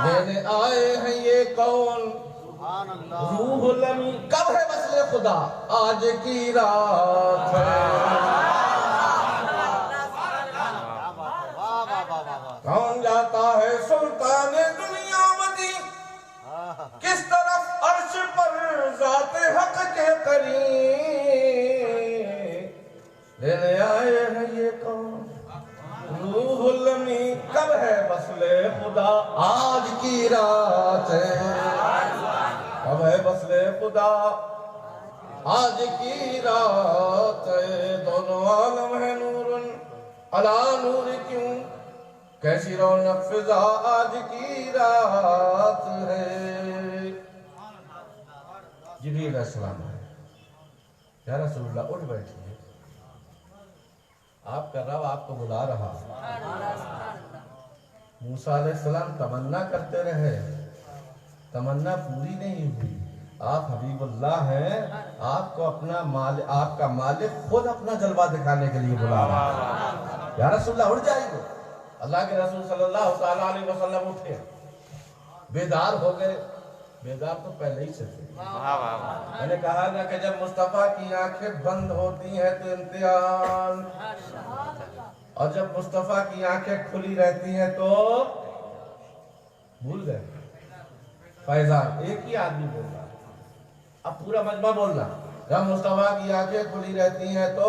لینے آئے ہیں یہ کون روح الامین. کب ہے وصل خدا؟ آج کی رات ہے. کون جاتا ہے سلطان دنیا بنی کس طرف عرش پر ذات حق کے قریب. لینے آئے ہیں یہ کون روح الامین. کب ہے وصل خدا؟ آج کی رات ہے. کب ہے وصل خدا؟ آج کی رات ہے. دونوں عالم ہے نور علی نور کیوں کیسی رونق فضا آج کی رات ہے. جبریل علیہ السلام ہے. یا رسول اللہ اٹھ بیٹھیے، آپ کا رب آپ کو بلا رہا. موسیٰ علیہ السلام تمنا کرتے رہے، تمنا پوری نہیں ہوئی. آپ حبیب اللہ ہیں، آپ کو اپنا آپ کا مالک خود اپنا جلوہ دکھانے کے لیے بلا رہا. یا رسول اللہ اٹھ جائیے. اللہ کے رسول صلی اللہ تعالیٰ علیہ وسلم اٹھے، بیدار ہو گئے. بیدار تو پہلے ہی سے تھے. میں نے کہا نا کہ جب مصطفیٰ کی آنکھیں بند ہوتی ہیں تو امتحان، اور جب مصطفیٰ کی آنکھیں کھلی رہتی ہیں تو بھول گئے. فیضان ایک ہی آدمی بول رہا، اب پورا مجمع بولنا. جب مصطفیٰ کی آنکھیں کھلی رہتی ہیں تو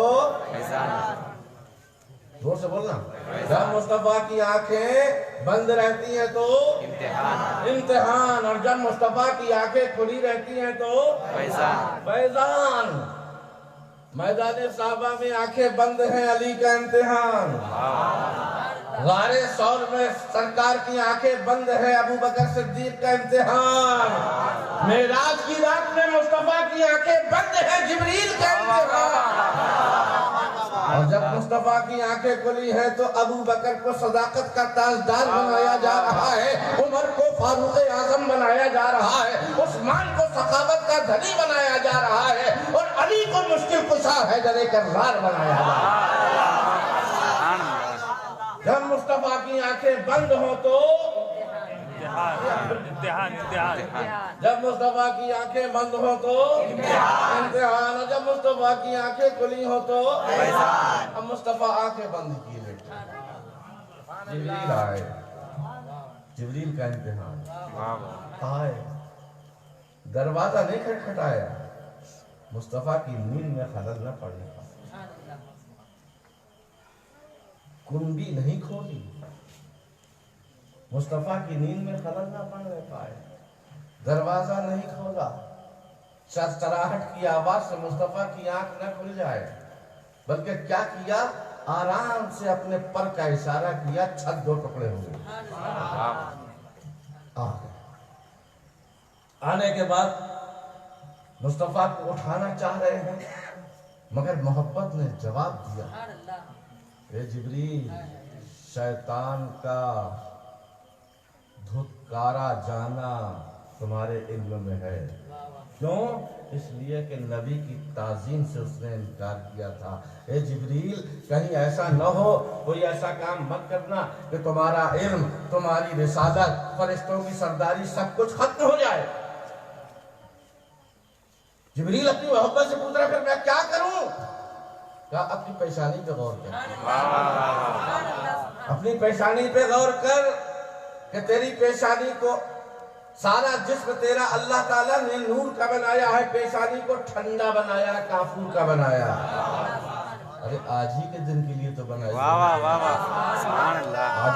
زور سے بولنا. جب مصطفیٰ کی آنکھیں بند رہتی ہیں تو امتحان، اور جب مصطفیٰ کی آنکھیں کھلی رہتی ہیں تو فیضان. میدان صحابہ میں آنکھیں بند ہیں، علی کا امتحان. غار ثور میں سرکار کی آنکھیں بند ہے، ابو بکر صدیق کا امتحان. معراج کی رات میں مصطفیٰ کی آنکھیں بند ہے، جبریل کا امتحان. اور جب مصطفیٰ کی آنکھیں کھلی ہیں تو ابو بکر کو صداقت کا تاجدار بنایا جا رہا ہے، عمر کو فاروق اعظم بنایا جا رہا ہے، عثمان کو سخاوت کا دھنی بنایا جا رہا ہے، اور علی کو مشکل کشا حیدر کرار بنایا جا رہا ہے. جب مصطفیٰ کی آنکھیں بند ہوں تو امتحان. جب مصطفیٰ کی آنکھیں بند ہوں تو امتحان، اور جب مصطفیٰ کی آنکھیں کھلی ہوں تو اب مصطفیٰ آنکھیں بند کیے بیٹھے. جبریل آئے، جبریل کا امتحان. آئے، دروازہ نہیں کھٹکھٹایا، مصطفیٰ کی نیند میں خلل نہ پڑنے پایا، کنڈی نہیں کھولی، مصطفیٰ کی نیند میں خلل نہ پڑنے پائے، دروازہ نہیں کھولا. چرچراہٹ کی آواز سے مصطفیٰ کی آنکھ نہ کھل جائے، بلکہ کیا کیا؟ آرام سے اپنے پر کا اشارہ کیا، چھت دو ٹکڑے ہو گئے. آنے کے بعد مصطفیٰ کو اٹھانا چاہ رہے ہیں، مگر محبت نے جواب دیا، اے جبریل، شیطان کا دھتکارا جانا تمہارے علم میں ہے. کیوں؟ اس لیے کہ نبی کی تعظیم سے اس نے انکار کیا تھا. اے جبریل، کہیں ایسا نہ ہو، کوئی ایسا کام مت کرنا کہ تمہارا علم، تمہاری رسالت، فرشتوں کی سرداری سب کچھ ختم ہو جائے. جبریل اپنی محبت سے پوچھ رہا پھر میں کیا کروں؟ کہا اپنی پیشانی پہ غور کر. اپنی پیشانی پہ غور کر کہ تیری پیشانی کو، سارا جسم تیرا اللہ تعالیٰ نے نور کا بنایا ہے، پیشانی کو ٹھنڈا بنایا، کافور کا بنایا. ارے آج ہی کے دن کے لیے تو بنائی گئی، آج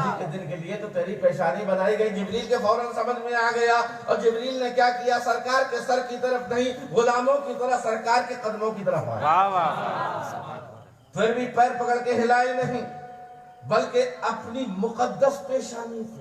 ہی کے دن کے لیے تو تیری پیشانی بنائی گئی. جبریل کے فوراً سمجھ میں آ گیا، اور جبریل نے کیا کیا؟ سرکار کے سر کی طرف نہیں، غلاموں کی طرح سرکار کے قدموں کی طرف آیا. پھر بھی پیر پکڑ کے ہلائے نہیں، بلکہ اپنی مقدس پیشانی سے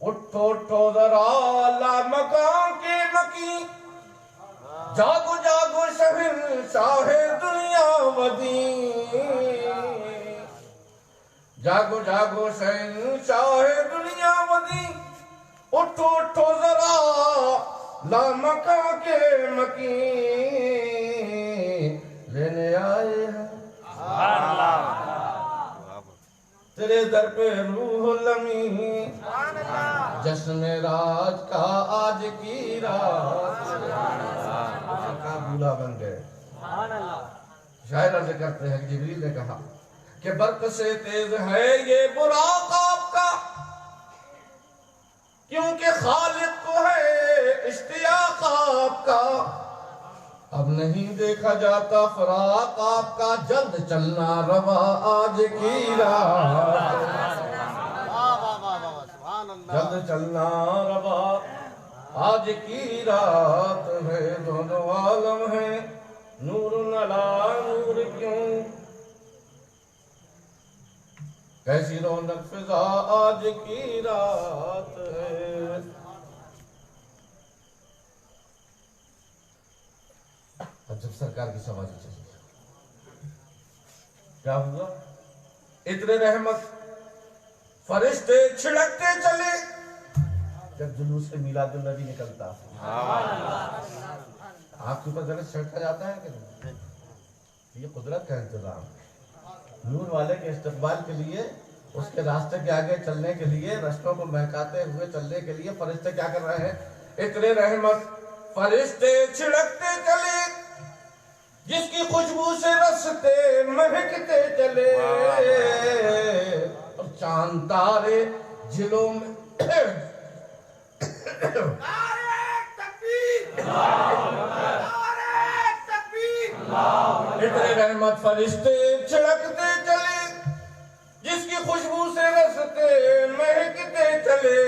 اٹھو اٹھو ذرا لامکان کے مکی، جاگو جاگو شہنشاہ دنیا ودی، جاگو جاگو شہنشاہ دنیا ودی، اٹھو اٹھو ذرا لامکان کے مکی، لینے آئے ہیں تیرے در پہ روح الامین، جشن راج کا آج کی رات، کا بولا بن گئے۔ شاعر عرض کرتے ہیں کہ جبریل نے کہا کہ برق سے تیز ہے یہ براق آپ کا، کیونکہ خالق کو ہے اشتیاق آپ کا، اب نہیں دیکھا جاتا فراق آپ کا، جلد چلنا روا آج کی رات، جلد چلنا روا آج کی رات ہے، دونوں عالم ہے نور نلا نور کیوں، کیسی رونق فضا آج کی رات ہے۔ اب جب سرکار کی سواری چلی کیا ہوا؟ اتنے رحمت فرشتے چھڑکتے چلے، جب جلوس سے میلاد النبی نکلتا آپ کے اوپر جلوس چھڑکا جاتا ہے کہ نہیں؟ یہ قدرت کا انتظام ہے۔ نور والے کے استقبال کے لیے، اس کے راستے کے آگے چلنے کے لیے، رستوں کو مہکاتے ہوئے چلنے کے لیے فرشتے کیا کر رہے ہیں؟ اتنے رحمت فرشتے چھڑکتے چلے، جس کی خوشبو سے رستے مہکتے چلے، اور چاند تارے جلوں میں اتنے رحمت فرشتے چھڑکتے چلے، جس کی خوشبو سے رستے مہکتے چلے،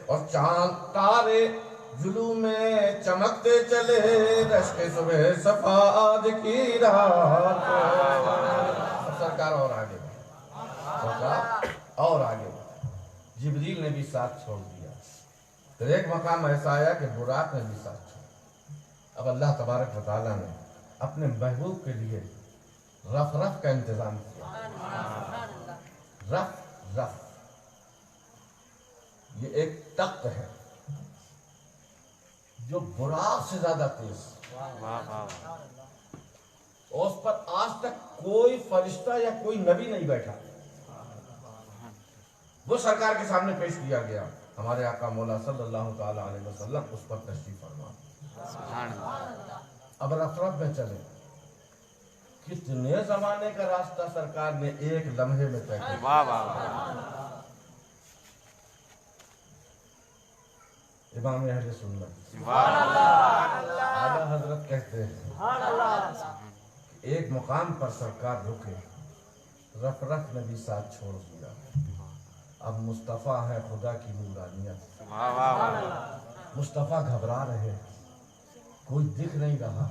اور چاند تارے جلو میں چمکتے چلے، رشک صبح صفا آج کی رات، سرکار اور آگے بڑھا، سرکار اور آگے بڑھا، جبریل نے بھی ساتھ چھوڑ دیا، پھر ایک مقام ایسا آیا کہ براق نے بھی ساتھ چھوڑ دیا۔ اب اللہ تبارک و تعالیٰ نے اپنے محبوب کے لیے رف رف کا انتظام کیا، رف رف، یہ ایک تخت ہے جو براق سے زیادہ تیز، اس پر آج تک کوئی فرشتہ یا کوئی نبی نہیں بیٹھا، وہ سرکار کے سامنے پیش کیا گیا، ہمارے آقا مولا صلی اللہ تعالی علیہ وسلم اس پر تشریف فرما۔ اب رف رف میں چلے، کتنے زمانے کا راستہ سرکار نے ایک لمحے میں طے کیا۔ امام اہل سنت اعلیٰ حضرت کہتے ہیں ایک مقام پر سرکار رکے، رف رف نے بھی ساتھ چھوڑ دیا، اب مصطفیٰ ہے خدا کی نورانیت، مصطفیٰ گھبرا رہے، کوئی دکھ نہیں رہا،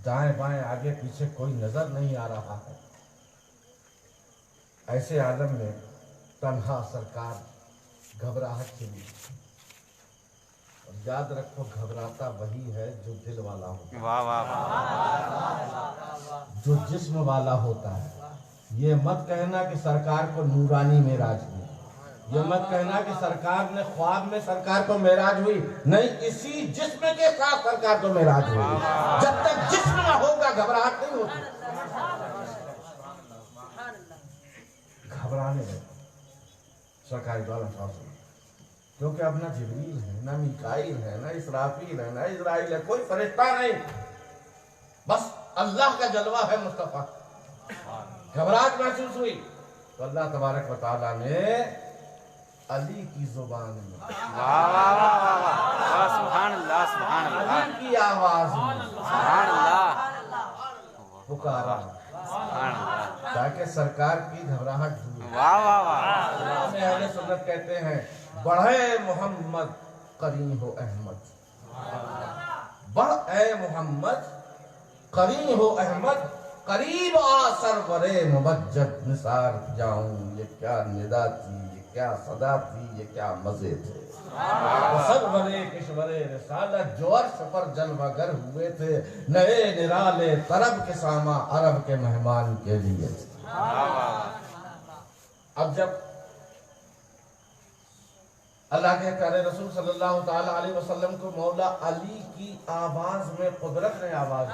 دائیں بائیں آگے پیچھے کوئی نظر نہیں آ رہا ہے، ایسے عالم میں تنہا سرکار گھبراہٹ کے لیے، اور یاد رکھو گھبراتا وہی ہے جو دل والا ہوتا ہے، جو جسم والا ہوتا ہے۔ یہ مت کہنا کہ سرکار کو نورانی معراج ہوئی، یہ مت کہنا کہ سرکار نے خواب میں سرکار کو معراج ہوئی، نہیں، اسی جسم کے ساتھ سرکار کو معراج ہوئی، جب تک جسم نہ ہوگا گھبراہٹ نہیں ہوتی، گھبرانے میں سرکار دو عالم صاحب، کیونکہ اب نہ جبریل ہے، نہ میکائیل ہے، نہ اسرافیل ہے، نہ اسرائیل ہے، کوئی فرشتہ نہیں، بس اللہ کا جلوہ ہے مصطفیٰ۔ گھبراہٹ محسوس ہوئی تو اللہ تبارک و تعالیٰ نے علی کی زبان میں، علی کی آواز میں پکارا تاکہ سرکار کی گھبراہٹ دور ہو۔ اہل سنت کہتے ہیں بڑھے محمد قرین ہو احمد، بڑھ اے محمد قرین ہو احمد، قریب آ سرور مبجد نثار جاؤں، یہ کیا ندا تھی، یہ کیا صدا تھی، یہ کیا مزے تھے۔ سرورے کشورے رسالت جو عرش پر جلوہ گر ہوئے تھے، نئے نرالے طرب کے ساما عرب کے مہمان کے لیے تھے۔ اب جب اللہ کے پیارے رسول صلی اللہ تعالی علیہ وسلم کو مولا علی کی آواز میں قدرت نے آواز دی،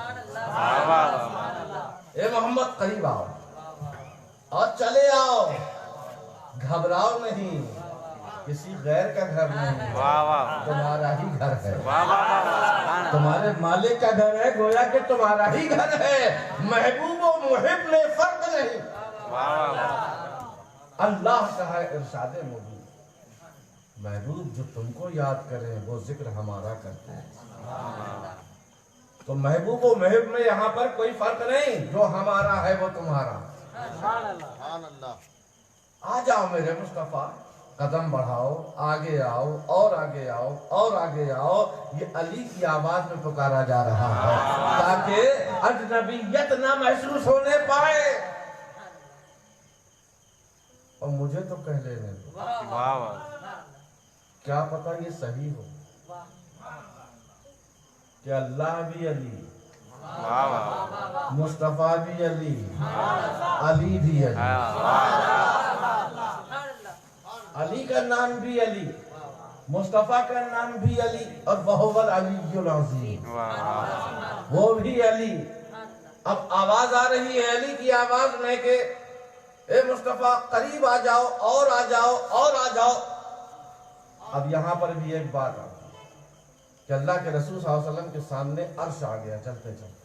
اے محمد قریب آؤ اور چلے آؤ، گھبراؤ نہیں، کسی غیر کا گھر نہیں، تمہارا ہی گھر ہے، تمہارے مالک کا گھر ہے، گویا کہ تمہارا ہی گھر ہے، محبوب و محب میں فرق نہیں۔ اللہ کا ہے ارشاد مبین، محبوب جو تم کو یاد کریں وہ ذکر ہمارا کرتے ہیں۔ تو محبوب و محب میں یہاں پر کوئی فرق نہیں، جو ہمارا ہے وہ تمہارا۔ آ جاؤ میرے مصطفیٰ، قدم بڑھاؤ، آگے آؤ اور آگے آؤ اور آگے آؤ۔ یہ علی کی آواز میں پکارا جا رہا ہے تاکہ اجنبیت نہ محسوس ہونے پائے۔ اور مجھے تو کہہ لینے دو، کیا پتہ یہ صحیح ہو کہ اللہ بھی علی، مصطفیٰ بھی علی، علی بھی علی، علی کا نام بھی علی، مصطفیٰ کا نام بھی علی، اور وَهُوَ الْعَلِيُّ الْعَظِيمُ، وہ بھی علی۔ اب آواز آ رہی ہے علی کی آواز میں کہ اے مصطفیٰ قریب آ جاؤ اور آ جاؤ اور آ جاؤ۔ اب یہاں پر بھی ایک بات آتی ہے کہ اللہ کے رسول صلی اللہ علیہ وسلم کے سامنے عرش آ گیا چلتے چلتے۔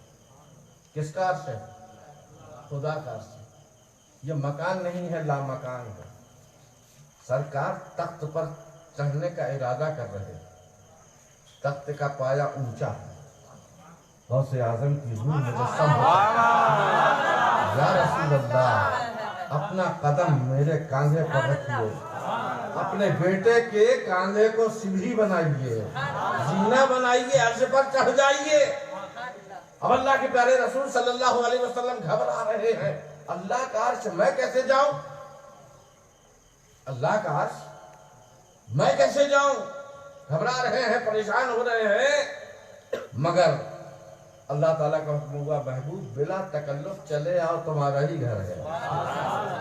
کس کا عرش ہے؟ خدا کا عرش ہے۔ یہ مکان نہیں ہے، لا مکان ہے۔ سرکار تخت پر چڑھنے کا ارادہ کر رہے، تخت کا پایا اونچا ہے، غوث اعظم کی روح مجسم ہوتا ہے۔ یا رسول اللہ، اپنا قدم میرے کاندھے پر رکھیے، اپنے بیٹے کے کاندھے کو سیڑھی بنائیے، زینہ بنائیے، عرش پر چڑھ جائیے۔ اب اللہ کے پیارے رسول صلی اللہ علیہ وسلم گھبرا رہے ہیں، اللہ کا عرش میں کیسے جاؤں؟ اللہ کا عرش میں کیسے جاؤں؟ گھبرا رہے ہیں، پریشان ہو رہے ہیں، مگر اللہ تعالیٰ کا حکم ہوا محبوب بلا تکلف چلے آؤ، تمہارا ہی گھر ہے،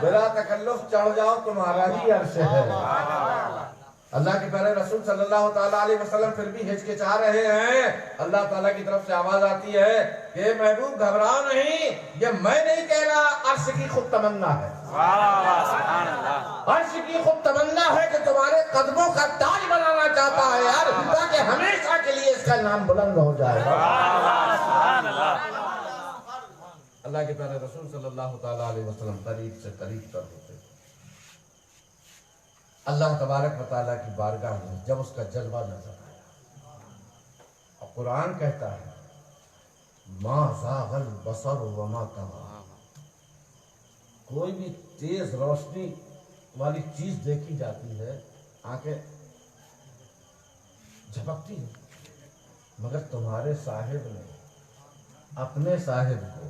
بلا تکلف چڑھ جاؤ، تمہارا ہی عرش ہے۔ اللہ کے پیارے رسول صلی اللہ تعالیٰ علیہ وسلم پھر بھی ہچکچا رہے ہیں۔ اللہ تعالیٰ کی طرف سے آواز آتی ہے کہ محبوب گھبراؤ نہیں، یہ میں نہیں کہہ رہا، عرش کی خود تمنا ہے، عرش کی خود تمنا ہے کہ تمہارے قدموں کا تاج بنانا چاہتا ہے یار، تاکہ ہمیشہ کے لیے اس کا نام بلند ہو جائے۔ اللہ کے پیارے رسول صلی اللہ تعالیٰ علیہ وسلم قریب سے قریب تر ہوتے، اللہ تبارک و تعالیٰ کی بارگاہ میں جب اس کا جلوہ نظر آیا، اور قرآن کہتا ہے ما زاغ البصر وما طغى، کوئی بھی تیز روشنی والی چیز دیکھی جاتی ہے، آنکھیں جھپکتی ہیں، مگر تمہارے صاحب نے اپنے صاحب کو،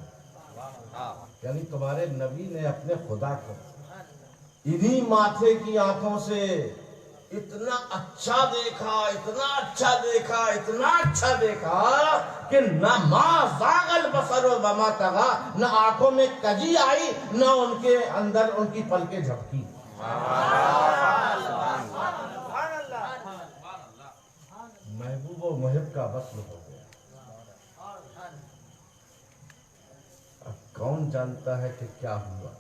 یعنی تمہارے نبی نے اپنے خدا کو انہی ماتھے کی آنکھوں سے اتنا اچھا دیکھا، اتنا اچھا دیکھا، اتنا اچھا دیکھا کہ نہ ما زاغ البصر وما طغى، نہ آنکھوں میں کجی آئی، نہ ان کے اندر ان کی پلکیں جھپکی۔ محبوب و محب کا وصل ہو گیا۔ اب کون جانتا ہے کہ کیا ہوا؟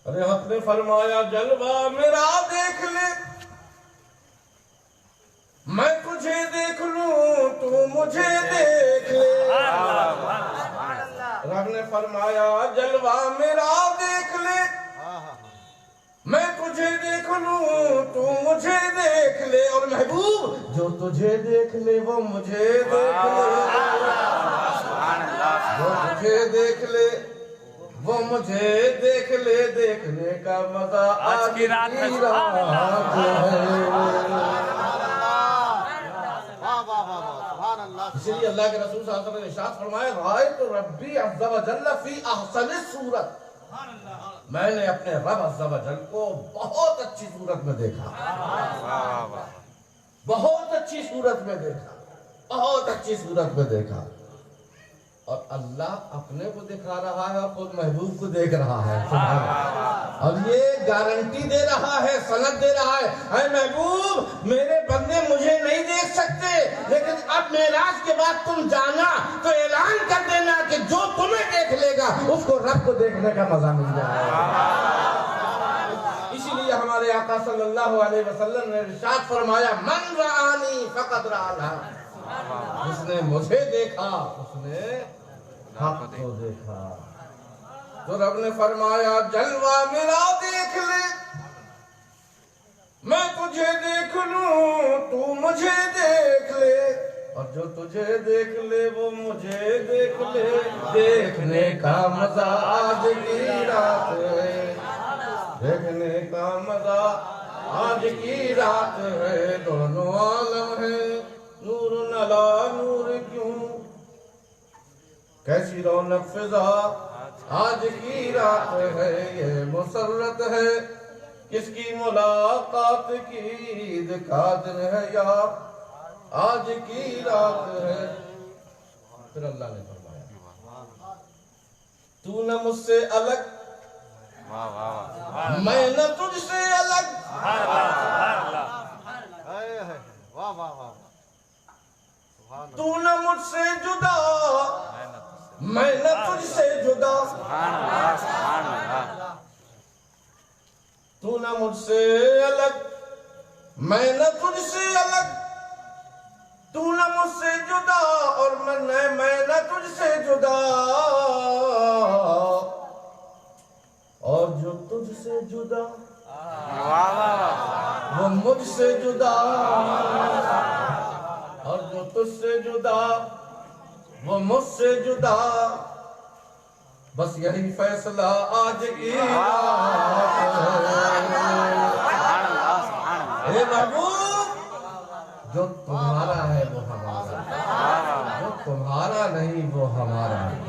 ارے حق نے فرمایا جلوہ میرا دیکھ لے، میں تجھے دیکھ لوں تو مجھے دیکھ لے۔ رب نے فرمایا جلوہ میرا دیکھ لے، میں تجھے دیکھ لوں تو مجھے دیکھ لے، اور محبوب جو تجھے دیکھ لے وہ مجھے دیکھ لے، جو تجھے دیکھ لے وہ مجھے دیکھ لے، دیکھنے کا مزہ آج کی رات ہے۔ اسی لیے اللہ کے رسول صلی اللہ علیہ وسلم نے ارشاد فرمایا رأیت ربی عز و جل فی احسن صورت، میں نے اپنے رب عز و جل کو بہت اچھی صورت میں دیکھا، بہت اچھی صورت میں دیکھا، بہت اچھی صورت میں دیکھا، اور اللہ اپنے کو دکھا رہا ہے اور خود محبوب کو دیکھ رہا ہے، اور یہ گارنٹی دے رہا ہے، سند دے رہا ہے، اے محبوب میرے بندے مجھے نہیں دیکھ سکتے، لیکن اب معراج کے بعد تم جانا تو اعلان کر دینا کہ جو تمہیں دیکھ لے گا اس کو رب کو دیکھنے کا مزہ مل جائے گا۔ اسی لیے ہمارے آقا صلی اللہ علیہ وسلم نے ارشاد فرمایا من رآنی فقد رآنا، جس نے مجھے دیکھا اس نے حق کو دیکھا۔ تو رب نے فرمایا جلوہ میرا دیکھ لے، میں تجھے دیکھ لوں تو مجھے دیکھ لے، اور جو تجھے دیکھ لے وہ مجھے دیکھ لے، دیکھنے کا مزہ آج کی رات ہے، دیکھنے کا مزہ آج کی رات ہے، دونوں عالم ہے نور نلا نور کیوں، کیسی رونق فضا آج کی رات ہے، یہ مسرت ہے کس کی ملاقات کی، عید کا دن ہے یا آج کی رات ہے۔ پھر اللہ نے فرمایا تو نہ مجھ سے الگ، میں نہ تجھ سے الگ، تو نہ مجھ سے جدا، میں نہ تجھ سے جدا، تو نہ مجھ سے الگ، میں نہ تجھ سے الگ، تو نہ مجھ سے جدا اور میں نہ تجھ سے جدا، اور جو تجھ سے جدا وہ مجھ سے جدا، اور جو تجھ سے جدا وہ مجھ سے جدا، بس یہی فیصلہ آج کی رات ہے۔ اے محبوب جو تمہارا ہے وہ ہمارا ہے، جو تمہارا نہیں وہ ہمارا ہے،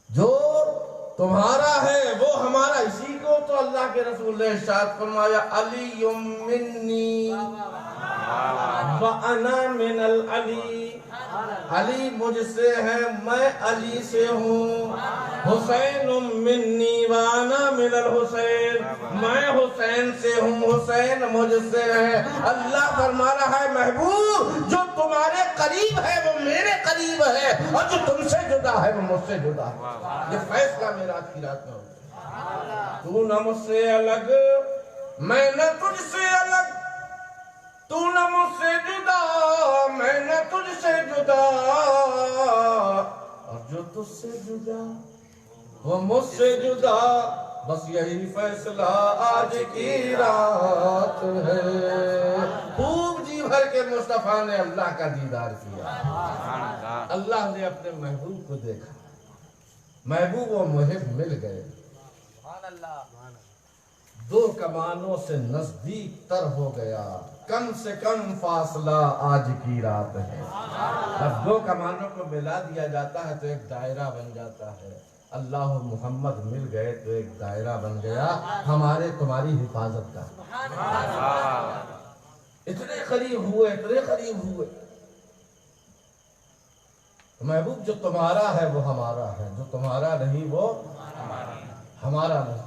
جو تمہارا ہے وہ ہمارا۔ اسی کو تو اللہ کے رسول نے ارشاد فرمایا علی منی وَأَنَا مِنَ الْعَلِي، علی مجھ سے ہے میں علی سے ہوں، حسین منی وَأَنَا مِنَ الْحُسَيْن، میں حسین سے ہوں حسین مجھ سے ہے۔ اللہ فرما رہا ہے محبوب جو تمہارے قریب ہے وہ میرے قریب ہے، اور جو تم سے جدا ہے وہ مجھ سے جدا ہے۔ یہ فیصلہ معراج کی رات میں ہوگا، تو نہ مجھ سے الگ، میں نہ تجھ سے الگ، تو نہ مجھ سے جدا، میں نہ تجھ سے جدا، اور جو تجھ سے جدا وہ مجھ سے جدا، بس یہی فیصلہ آج کی رات ہے۔ خوب جی بھر کے مصطفیٰ نے اللہ کا دیدار کیا، اللہ نے اپنے محبوب کو دیکھا، محبوب و محب مل گئے، دو کمانوں سے نزدیک تر ہو گیا، کم سے کم فاصلہ آج کی رات ہے۔ جب دو کمانوں کو ملا دیا جاتا ہے تو ایک دائرہ بن جاتا ہے، اللہ و محمد مل گئے تو ایک دائرہ بن گیا ہمارے تمہاری حفاظت کا۔ اتنے قریب ہوئے، اتنے قریب ہوئے۔ محبوب جو تمہارا ہے وہ ہمارا ہے، جو تمہارا نہیں وہ ہمارا نہیں۔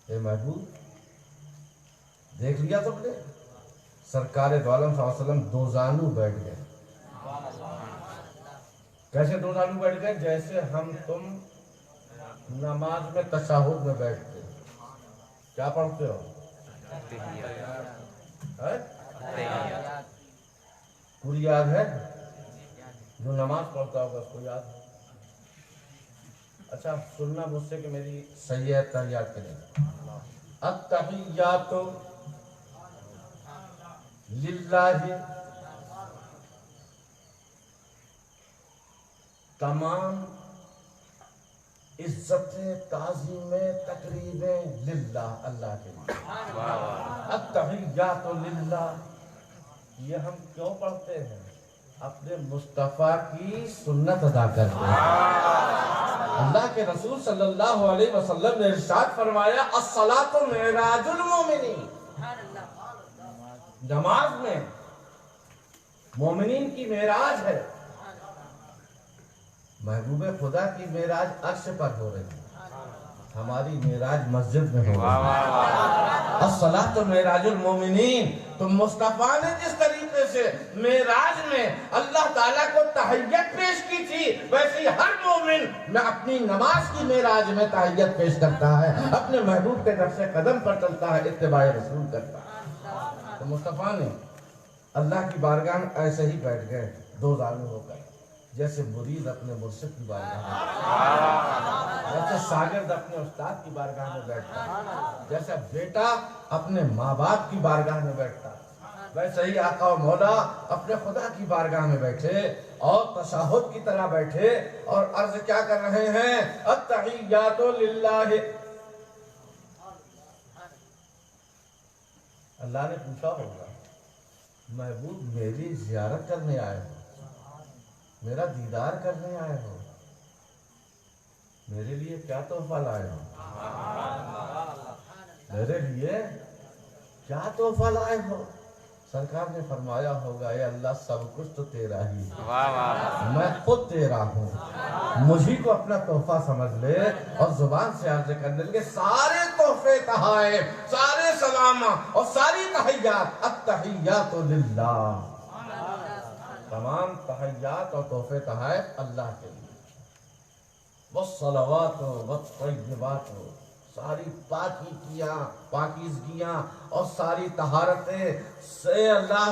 اے محبوب دیکھ لیا تم نے، سرکار دو عالم صلی اللہ علیہ وسلم دو زانو بیٹھ گئے۔ کیسے دو زانو بیٹھ گئے؟ جیسے ہم تم نماز میں تشہد میں بیٹھتے، کیا پڑھتے ہو؟ پوری یاد ہے؟ جو نماز پڑھتا ہوگا اس کو یاد ہے؟ اچھا سننا مجھ سے کہ میری صحیح ہے تحیات کے لئے۔ التحیات للہ، تمام عزتیں تعظیمیں تقریبیں للہ، اللہ کے لیے۔ التحیات للہ، یہ ہم کیوں پڑھتے ہیں؟ اپنے مصطفیٰ کی سنت ادا کرتے ہیں، اللہ کے رسول صلی اللہ علیہ وسلم نے ارشاد فرمایا الصلاۃ معراج المومنین، نماز میں مومنین کی معراج ہے۔ محبوب خدا کی معراج عرش پر ہو رہی ہے، ہماری معراج مسجد میں ہو رہی ہے۔ الصلاۃ معراج المومنین، تو مصطفیٰ نے جس طریقے سے معراج میں اللہ تعالیٰ کو تحیت پیش کی تھی، ویسے ہی ہر مومن میں اپنی نماز کی معراج میں تحیت پیش کرتا ہے، اپنے محبوب کے نقش قدم پر چلتا ہے، اتباع رسول کرتا ہے۔ تو مصطفیٰ نے اللہ کی بارگاہ میں ایسے ہی بیٹھ گئے، دو زانو ہو کر، جیسے مرید اپنے مرشد کی بارگاہ میں، جیسے شاگرد اپنے استاد کی بارگاہ میں بیٹھتا ہے، جیسے بیٹا اپنے ماں باپ کی بارگاہ میں بیٹھتا ہے، ویسے ہی آقا و مولا اپنے خدا کی بارگاہ میں بیٹھے اور تشہد کی طرح بیٹھے اور عرض کیا کر رہے ہیں؟ التحیات للہ۔ اللہ نے پوچھا ہوگا محبوب میری زیارت کرنے آئے ہو، میرا دیدار کرنے آئے ہو، میرے لیے کیا تحفہ لائے ہو؟ میرے لیے کیا تحفہ لائے ہو؟ سرکار نے فرمایا ہوگا اے اللہ سب کچھ تو تیرا ہی ہے، میں خود تیرا ہوں، مجھے کو اپنا تحفہ سمجھ لے اور زبان سے عرض کرنے لگے سارے تحفے تحائف، سارے سلام اور ساری تحیات التحیات للہ، تمام تحیات اور تحفے تحائف اللہ کے لیے، والصلوات والطیبات، ساری پاکیزگیاں اور ساری طہارتیں سے اللہ،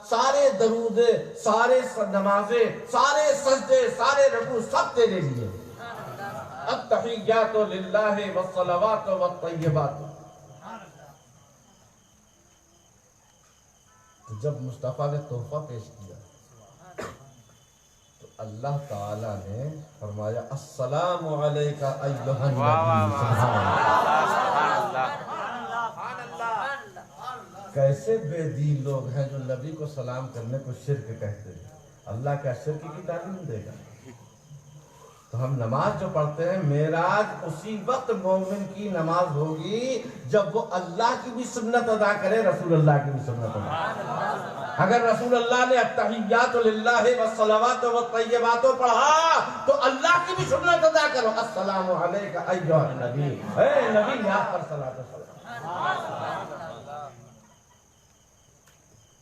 سارے درود، سارے نمازیں، سارے سجدے، سارے رکوع سب تیرے لیے، التحیات للہ والصلوات والطیبات۔ تو جب مصطفیٰ نے تحفہ پیش کیا تو اللہ تعالیٰ نے فرمایا السلام علیکہ ایہا النبی، سبحان اللہ۔ کیسے بے دین لوگ ہیں جو نبی کو سلام کرنے کو شرک کہتے ہیں، اللہ کیا شرک کی تعلیم دے گا؟ تو ہم نماز جو پڑھتے ہیں، معراج اسی وقت مومن کی نماز ہوگی جب وہ اللہ کی بھی سنت ادا کرے، رسول اللہ کی بھی سنت ادا کرے۔ اگر رسول اللہ نے التحیات للہ والصلوات والطیبات پڑھا تو اللہ کی بھی سنت ادا کرو، السلام علیکہ ایہا النبی، اے نبی آپ پر صلاۃ و سلام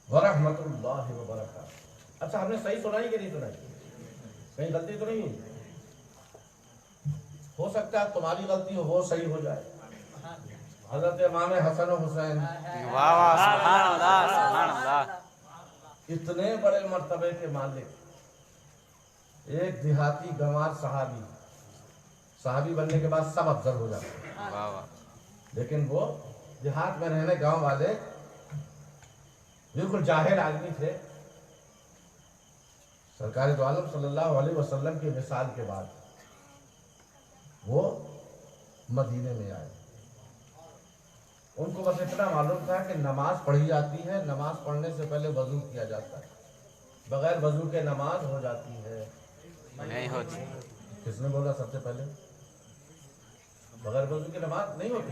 ورحمۃ اللہ وبرکاتہ۔ اچھا ہم نے صحیح سنائی کہ نہیں سنائی؟ کہیں غلطی تو نہیں ہوئی؟ ہو سکتا ہے تمہاری غلطی ہو، وہ صحیح ہو جائے۔ حضرت امام حسن و حسین اتنے بڑے مرتبے کے مالک، ایک دیہاتی گنوار صحابی بننے کے بعد سب افضل ہو جاتے ہیں، لیکن وہ دیہات میں رہنے گاؤں والے بالکل جاہل آدمی تھے۔ سرکار دو عالم صلی اللہ علیہ وسلم کی مثال کے بعد وہ مدینے میں آئے، ان کو بس اتنا معلوم تھا کہ نماز پڑھی جاتی ہے، نماز پڑھنے سے پہلے وضو کیا جاتا ہے، بغیر وضو کے نماز ہو جاتی ہے نہیں ہوتی۔ کس نے بولا سب سے پہلے بغیر وضو کی نماز نہیں ہوتی؟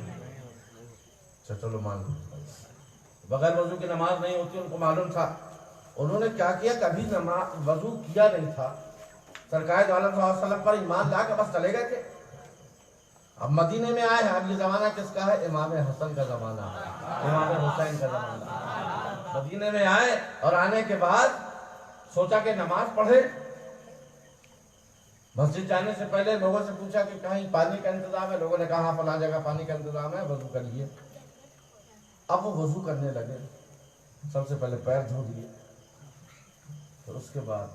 اچھا چلو مان لو، بغیر وضو کی نماز نہیں ہوتی، ان کو معلوم تھا۔ انہوں نے کیا کیا، کبھی وضو کیا نہیں تھا، سرکار دو عالم صلی اللہ علیہ وسلم پر ایمان لا کے بس چلے گئے تھے۔ اب مدینے میں آئے ہیں، اب یہ زمانہ کس کا ہے؟ امام حسن کا زمانہ ہے، امام حسین کا زمانہ ہے۔ مدینے میں آئے اور آنے کے بعد سوچا کہ نماز پڑھے۔ مسجد جانے سے پہلے لوگوں سے پوچھا کہ کہیں پانی کا انتظام ہے، لوگوں نے کہا ہاں فلاں جگہ پانی کا انتظام ہے، وضو کر لیے۔ اب وہ وضو کرنے لگے، سب سے پہلے پیر دھو دیے، پھر اس کے بعد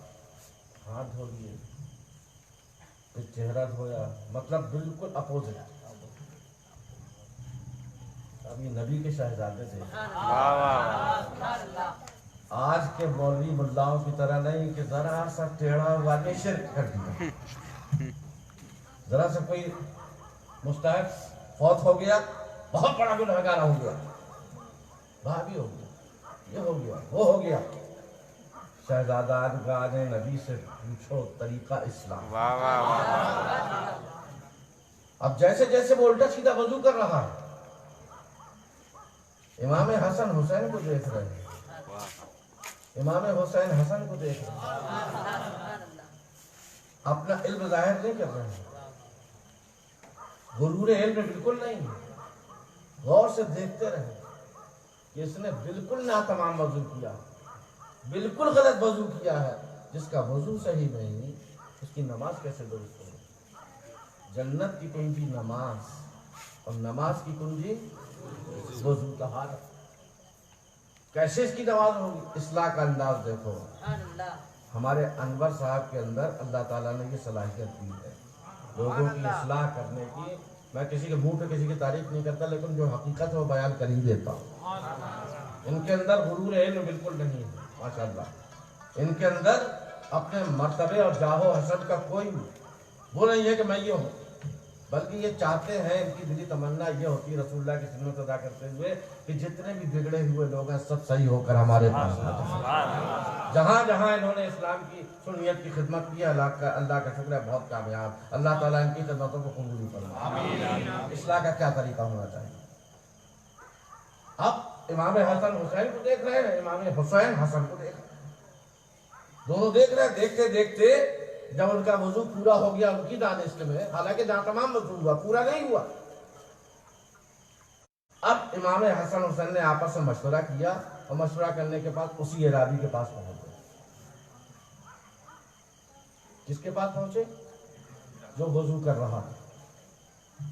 ہاتھ دھو لیے، پھر چہرہ دھویا، مطلب بالکل اپوزٹ۔ اب یہ نبی کے شہزادے تھے، آج کے مولوی ملاؤں کی طرح نہیں کہ ذرا سا ٹیڑھا ہوا نے شرک کر دیا، ذرا سا کوئی مستحق فوت ہو گیا، بہت بڑا گنہگار ہو گیا، بھابی ہو گیا، یہ ہو گیا، وہ ہو گیا۔ شہزادگان نبی سے پوچھو طریقہ اسلام، اب جیسے جیسے وہ الٹا سیدھا وضو کر رہا ہے، امام حسن حسین کو دیکھ رہے ہیں، امام حسین حسن کو دیکھ رہے ہیں، اپنا علم ظاہر نہیں کر رہے ہیں، غرور علم بالکل نہیں، غور سے دیکھتے رہے کہ اس نے بالکل ناتمام وضو کیا، بالکل غلط وضو کیا ہے، جس کا وضو صحیح نہیں اس کی نماز کیسے درست ہوگی؟ جنت کی کنجی نماز، اور نماز کی کنجی وضو طہارت، کیسے اس کی نماز ہوگی؟ اصلاح کا انداز دیکھو، ہمارے انور صاحب کے اندر اللہ تعالیٰ نے یہ صلاحیت دی ہے لوگوں کی اصلاح کرنے کی۔ میں کسی کے منہ پہ کسی کی تعریف نہیں کرتا، لیکن جو حقیقت ہے وہ بیان کر ہی دیتا ہوں۔ ان کے اندر غرور علم بالکل نہیں ہے ماشاءاللہ، ان کے اندر اپنے مرتبے اور جاہ و حسب کا کوئی وہ نہیں ہے کہ میں یہ ہوں، بلکہ یہ چاہتے ہیں، ان کی دلی تمنا یہ ہوتی ہے رسول اللہ کی سنت ادا کرتے ہوئے کہ جتنے بھی بگڑے ہوئے لوگ ہیں سب صحیح ہو کر ہمارے پاس آئیں۔ جہاں جہاں انہوں نے اسلام کی سنیت کی خدمت کی، اللہ کا شکر ہے بہت کامیاب، اللہ تعالیٰ ان کی خدمتوں کو قبول فرمائے۔ اصلاح کا کیا طریقہ ہونا چاہیے؟ اب امام حسن حسین کو دیکھ رہے ہیں، امام حسین حسن کو دیکھ رہے ہیں، دونوں دیکھ رہے ہیں۔ دیکھتے دیکھتے جب ان کا وضو پورا ہو گیا ان کی دانش میں، حالانکہ جہاں تمام وضو ہوا پورا نہیں ہوا، اب امام حسن حسین نے آپس میں مشورہ کیا، اور مشورہ کرنے کے بعد اسی عرابی کے پاس پہنچ گئے۔ کس کے پاس پہنچے؟ جو وضو کر رہا تھا۔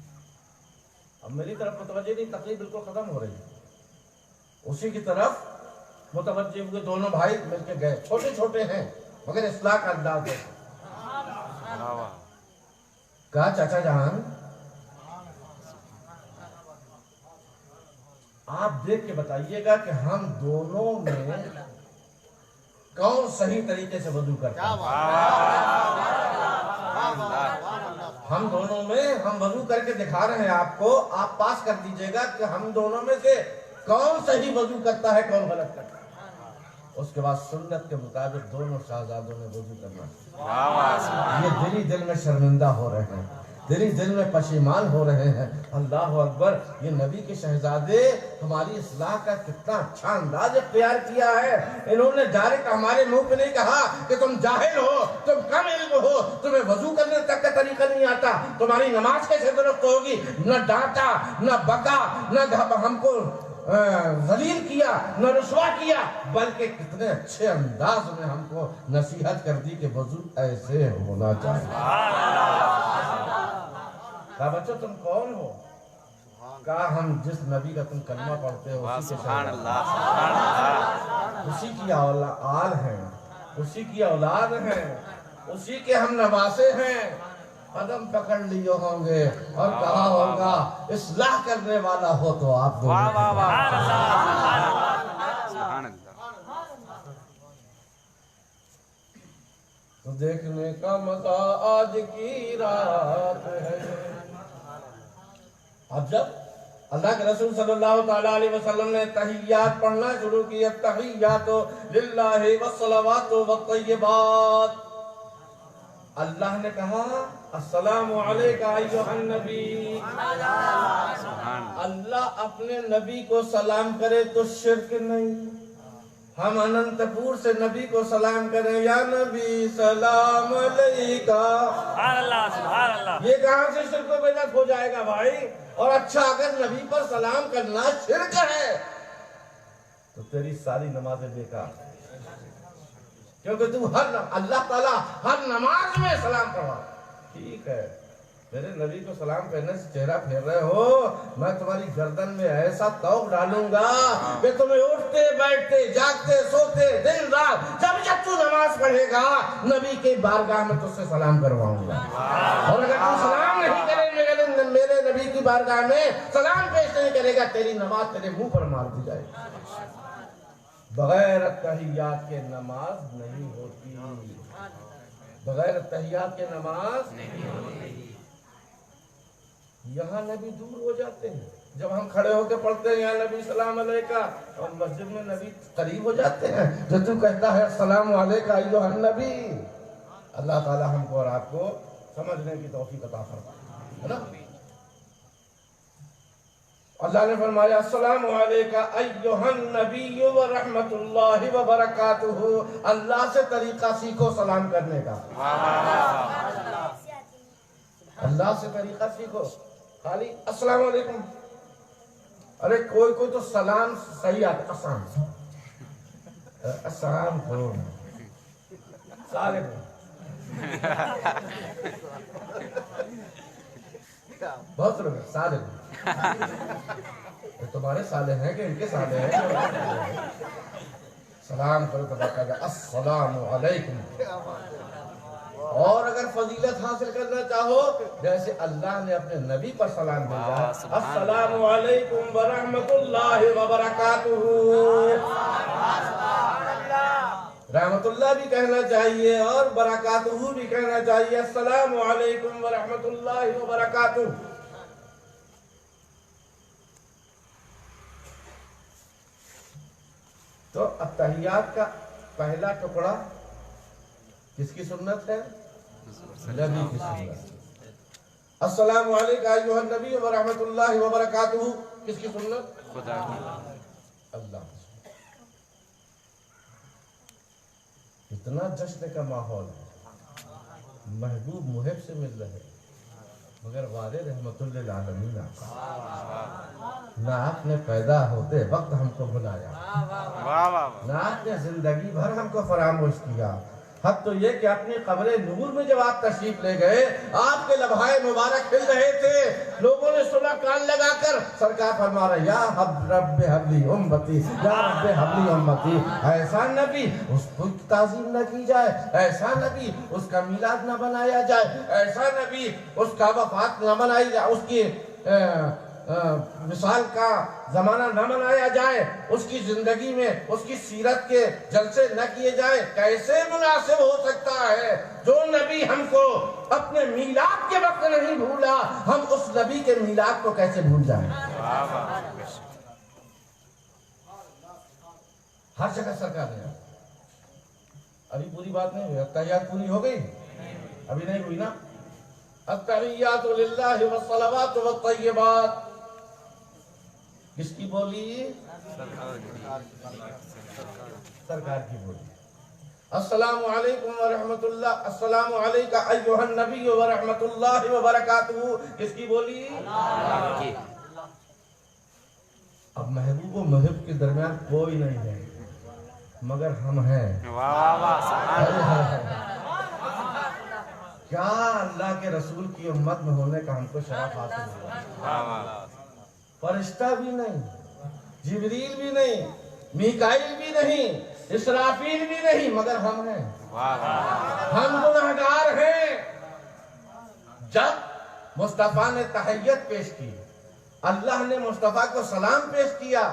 اب میری طرف متوجہ نہیں، تقریب بالکل ختم ہو رہی ہے، اسی کی طرف متوجہ ہوئے، دونوں بھائی مل کے گئے، چھوٹے چھوٹے ہیں مگر اصلاح کا انداز ہے۔ کہا چاچا جان آپ دیکھ کے بتائیے گا کہ ہم دونوں میں کون صحیح طریقے سے وضو کرتا ہے؟ ہم دونوں میں ہم وضو کر کے دکھا رہے ہیں آپ کو، آپ پاس کر دیجئے گا کہ ہم دونوں میں سے کون صحیح وضو کرتا ہے کون غلط کرتا ہے۔ اس کے بعد سنت کے مطابق دونوں شہزادوں نے وضو کرنا، یہ دل ہی دل میں شرمندہ ہو رہے ہیں، دل ہی دل میں پشیمان ہو رہے ہیں۔ اللہ اکبر، یہ نبی کے شہزادے ہماری اصلاح کا کتنا اچھا انداز اختیار کیا ہے۔ انہوں نے ڈائریکٹ ہمارے منہ پہ نہیں کہا کہ تم جاہل ہو، تم کم علم ہو، تمہیں وضو کرنے تک کا طریقہ نہیں آتا، تمہاری نماز کیسے درست ہوگی؟ نہ ڈانٹا، نہ بکا، نہ ہم کو ذلیل کیا، نہ رسوا کیا، بلکہ کتنے اچھے انداز میں ہم کو نصیحت کر دی کہ وضو ایسے ہونا چاہیے۔ کہا بچوں تم کون ہو؟ کہا ہم جس نبی کا تم کلمہ پڑھتے ہو اسی کی آل ہیں، اسی کی اولاد ہیں، اسی کے ہم نواسے ہیں۔ قدم پکڑ لیے ہوں گے اور کہا ہوگا اصلاح کرنے والا ہو تو آپ دونوں۔ تو دیکھنے کا مزہ آج کی رات ہے۔ اب جب اللہ کے رسول صلی اللہ تعالیٰ علیہ وسلم نے تحیات پڑھنا شروع کی، التحیات للہ والصلوات والطیبات، اللہ نے کہا السلام علیکہ ایھا النبی۔ اللہ اپنے نبی کو سلام کرے تو شرک نہیں، ہم اننت پور سے نبی کو سلام کریں، یا نبی سلام علیکہ، یہ کہاں سے شرک و بدعت ہو جائے گا بھائی؟ اور اچھا اگر نبی پر سلام کرنا شرک ہے تو تیری ساری نمازیں بیکار، کیونکہ تم اللہ تعالیٰ ہر نماز میں سلام پڑھا۔ ٹھیک ہے، میرے نبی کو سلام کرنے سے چہرہ پھیر رہے ہو، میں تمہاری گردن میں ایسا توق ڈالوں گا کہ تمہیں اٹھتے بیٹھتے جاگتے سوتے دن رات جب جب تو نماز پڑھے گا نبی کے بارگاہ میں تجھ سے سلام کرواؤں گا، اور اگر تو سلام نہیں کرے میرے نبی کی بارگاہ میں سلام پیش نہیں کرے گا، تیری نماز تیرے منہ پر مار دی جائے گی۔ بغیر تحیات کے نماز نہیں ہوتی، بغیر تحیات کے نماز نہیں ہوتی۔ یہاں نبی دور ہو جاتے ہیں، جب ہم کھڑے ہو کے پڑھتے ہیں یا نبی سلام علیکہ، اور مسجد میں نبی قریب ہو جاتے ہیں، جو تو کہتا ہے السلام علیکہ ایھا النبی۔ اللہ تعالی ہم کو اور آپ کو سمجھنے کی توفیق عطا فرمائے، ہے نا؟ اللہ نے فرمایا السلام علیکہ ایہا النبی ورحمت اللہ وبرکاتہ. اللہ سے طریقہ سیکھو سلام کرنے کا. اللہ سے طریقہ سیکھو. خالی السلام علیکم. ارے کوئی تو سلام صحیح آتا. السلام بہت لوگ سالے تمہارے سالے ہیں کہ ان کے سالے ہیں. سلام کرو تو باقاعدہ السلام علیکم. اور اگر فضیلت حاصل کرنا چاہو جیسے اللہ نے اپنے نبی پر سلام بھیجا السلام علیکم ورحمت اللہ وبرکاتہ. رحمت اللہ بھی کہنا چاہیے اور برکاتہ بھی کہنا چاہیے. السلام علیکم ورحمت اللہ وبرکاتہ. تو التحیات کا پہلا ٹکڑا کس کی سنت ہے؟ نبی کی سنت. السلام علیکم ایھا النبی ورحمت اللہ وبرکاتہ کس کی سنت؟ خدا کی. اللہ. اتنا جشن کا ماحول ہے. محبوب محب سے مل رہے مگر والد رحمت للعالمین نہ آپ نے پیدا ہوتے وقت ہم کو بلایا, نہ آپ نے زندگی بھر ہم کو فراموش کیا. حد تو یہ کہ اپنی قبر نور میں جب آپ تشریف لے گئے آپ کے لبھائے مبارک کھل رہے تھے. لوگوں نے سنا کان لگا کر سرکار فرما رہا یا رب حبلی امتی یا رب حبلی امتی. ایسا نبی اس کو تعظیم نہ کی جائے, ایسا نبی اس کا میلاد نہ بنایا جائے, ایسا نبی اس کا وفات نہ منائی جائے, اس کی وصال کا زمانہ نہ منایا جائے, اس کی زندگی میں اس کی سیرت کے جلسے نہ کیے جائیں. کیسے مناسب ہو سکتا ہے جو نبی ہم کو اپنے میلاد کے وقت نہیں بھولا ہم اس نبی کے میلاد کو کیسے بھول جائیں. ہر جگہ سرکار نے. ابھی پوری بات نہیں ہوئی, التحیات پوری ہو گئی ابھی نہیں ہوئی نا. التحیات للہ والصلوات والطیبات کس کی بولی؟ سرکار کی بولی. السلام علیکم ورحمت اللہ السلام علیکہ ایھا النبی ورحمت اللہ وبرکاتہ کس کی بولی؟ اب محبوب و محب کے درمیان کوئی نہیں ہے مگر ہم ہیں. کیا اللہ کے رسول کی امت میں ہونے کا ہم کو شرف حاصل ہوا. فرشتہ بھی نہیں, جبریل بھی نہیں, میکائیل بھی نہیں, اسرافیل بھی نہیں مگر ہم ہیں. ہم گناہگار ہیں. جب مصطفیٰ نے تحیت پیش کی, اللہ نے مصطفیٰ کو سلام پیش کیا,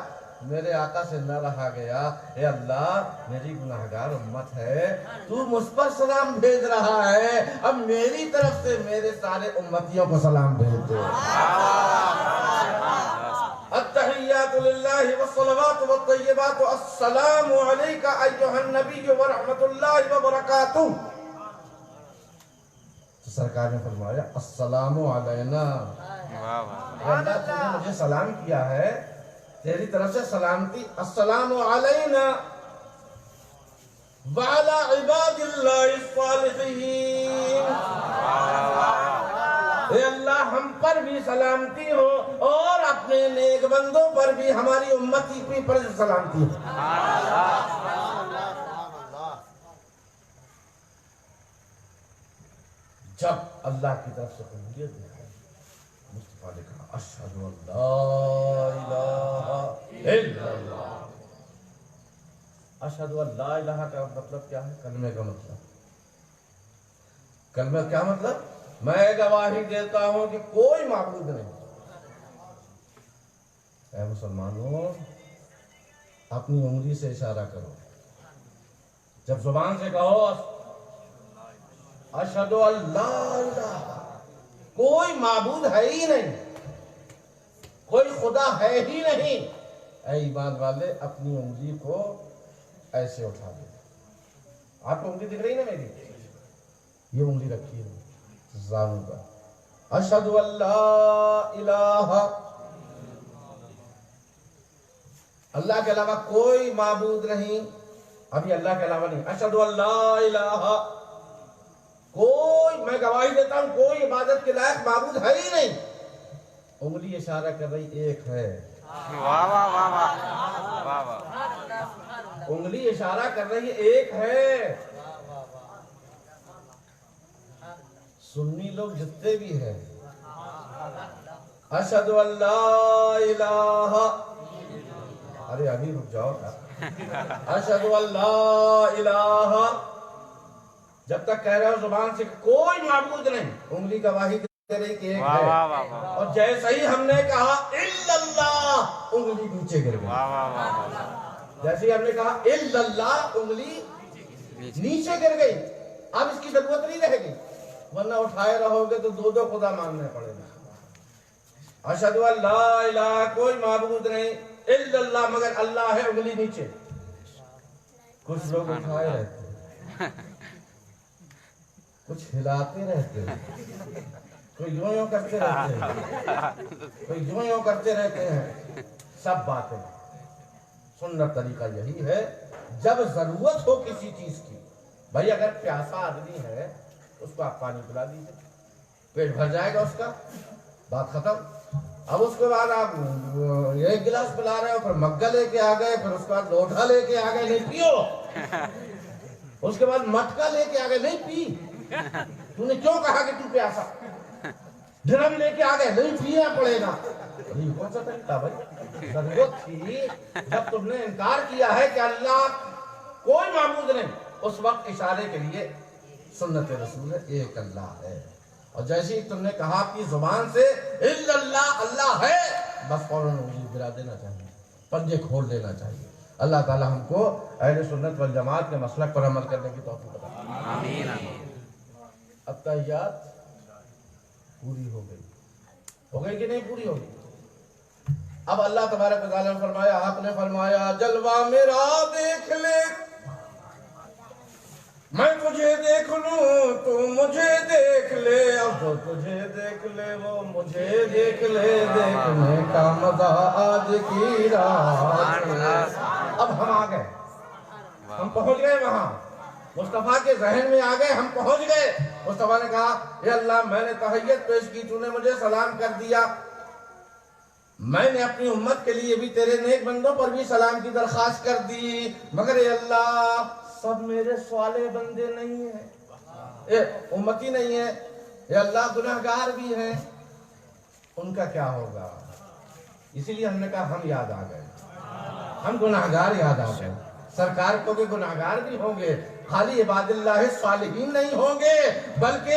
میرے آقا سے نہ رہا گیا اے اللہ میری گناہگار امت ہے, تو مجھ پر سلام بھیج رہا ہے, اب میری طرف سے میرے سارے امتیوں کو سلام بھیج دو. التحیات للہ والصلوات والطیبات السلام علیکہ ایھا النبی ورحمت اللہ وبرکاتہ. تو سرکار نے فرمایا السلام علینا. اللہ تو نے مجھے سلام کیا ہے, تیری طرف سے سلامتی. السلام علینا وعلی عباد اللہ الصالحین. اے اللہ ہم پر بھی سلامتی ہو اور اپنے نیک بندوں پر بھی, ہماری امتی کی پر سلامتی ہو. جب اللہ کی طرف سے قبولیت دکھائی مصطفیٰ نے کہا اشہد ان لا الہ الا اللہ. اشہد ان لا الہ کا مطلب کیا ہے؟ کلمے کا مطلب. کلمہ کیا مطلب؟ میں گواہی دیتا ہوں کہ کوئی معبود نہیں. اے مسلمانوں اپنی انگلی سے اشارہ کرو, جب زبان سے کہو اشہد ان لا الہ, کوئی معبود ہے ہی نہیں, کوئی خدا ہے ہی نہیں. اے ایمان والے اپنی انگلی کو ایسے اٹھا دو. آپ کو انگلی دکھ رہی نا میری, یہ انگلی رکھی ہے زانوں پر. اشہد ان لا الہ اللہ کے علاوہ کوئی معبود نہیں، ابھی اللہ کے علاوہ نہیں، اشہد ان لا الہ، کوئی، میں گواہی دیتا ہوں کوئی عبادت کے لائق معبود ہے ہی نہیں، انگلی اشارہ کر رہی ایک ہے، واہ واہ واہ واہ واہ واہ، انگلی اشارہ کر رہی ایک ہے۔ سنی لوگ جتنے بھی ہیں، اشہد ان لا الہ، ارے ابھی رک جاؤ نا، اشہد ان لا الہ، جب تک کہہ رہے ہو زبان سے کوئی معبود نہیں، انگلی گواہی دے رہی کہ ایک واہ ہے، واہ واہ واہ، اور جیسے ہی ہم نے کہا الا اللہ، انگلی نیچے گر گئی، واہ واہ واہ واہ، جیسے ہی ہم نے کہا الا اللہ، انگلی نیچے گر گئی، اب اس کی ضرورت نہیں رہے گی، ورنہ اٹھائے رہو گے تو دو دو خدا ماننے پڑے گا۔ اشہد ان لا الہ، کوئی معبود نہیں، الا اللہ، مگر اللہ ہے، انگلی نیچے۔ کچھ لوگ اٹھائے رہتے ہیں، کچھ ہلاتے رہتے ہیں، کوئی یوں یوں کرتے رہتے ہیں، کوئی یوں یوں کرتے رہتے ہیں، سب باتیں۔ سنت طریقہ یہی ہے، جب ضرورت ہو کسی چیز کی، بھائی اگر پیاسا آدمی ہے اس کو آپ پانی پلا دیجئے، پیٹ بھر جائے گا اس کا، بات ختم۔ اب اس کے بعد آپ ایک گلاس پلا رہے ہو، پھر مگہ لے کے آ گئے، پھر اس کے بعد لوٹا لے کے آ گئے، نہیں پیو، اس کے بعد مٹکا لے کے آ گئے، نہیں پی، تو نے کیوں کہا کہ تو پیاسا، ڈرم لے کے آ گئے، نہیں پینا پڑے گا، یہ کون سا طریقہ بھائی؟ ضرورت تھی، جب تم نے انکار کیا ہے کہ اللہ کوئی معبود نہیں، اس وقت اشارے کے لیے سنت رسول ہے، ایک اللہ ہے، اور جیسے ہی تم نے کہا اپنی زبان سے الا اللہ، اللہ ہے، بس فوراً انگلی گرا دینا چاہیے، پنجے کھول دینا چاہیے۔ اللہ تعالی ہم کو اہل سنت والجماعت کے مسلک پر عمل کرنے کی توفیق عطا فرمائے۔ آمین آمین۔ اتحیات پوری ہو گئی کہ نہیں پوری ہو گئی؟ اب اللہ تبارک و تعالیٰ نے فرمایا، آپ نے فرمایا جلوہ میرا دیکھ لے، میں تجھے دیکھ لوں تو مجھے دیکھ لے، اب جو تجھے دیکھ لے وہ مجھے دیکھ لے، دیکھنے کا مزہ آج کی رات ہے۔ اب ہم آ گئے، ہم پہنچ گئے وہاں، مصطفیٰ کے ذہن میں آ گئے، ہم پہنچ گئے۔ مصطفیٰ نے کہا اے اللہ، میں نے تحیت پیش کی، تو نے مجھے سلام کر دیا، میں نے اپنی امت کے لیے بھی تیرے نیک بندوں پر بھی سلام کی درخواست کر دی، مگر اے اللہ سب میرے صالح بندے نہیں ہیں، امتی نہیں ہیں، اے اللہ گناہگار بھی ہیں، ان کا کیا ہوگا؟ اسی لیے ہم نے کہا ہم یاد آ گئے، ہم گناہگار یاد آ گئے، سرکار کو بھی گناہگار بھی ہوں گے، خالی عباد اللہ صالحین نہیں ہوں گے بلکہ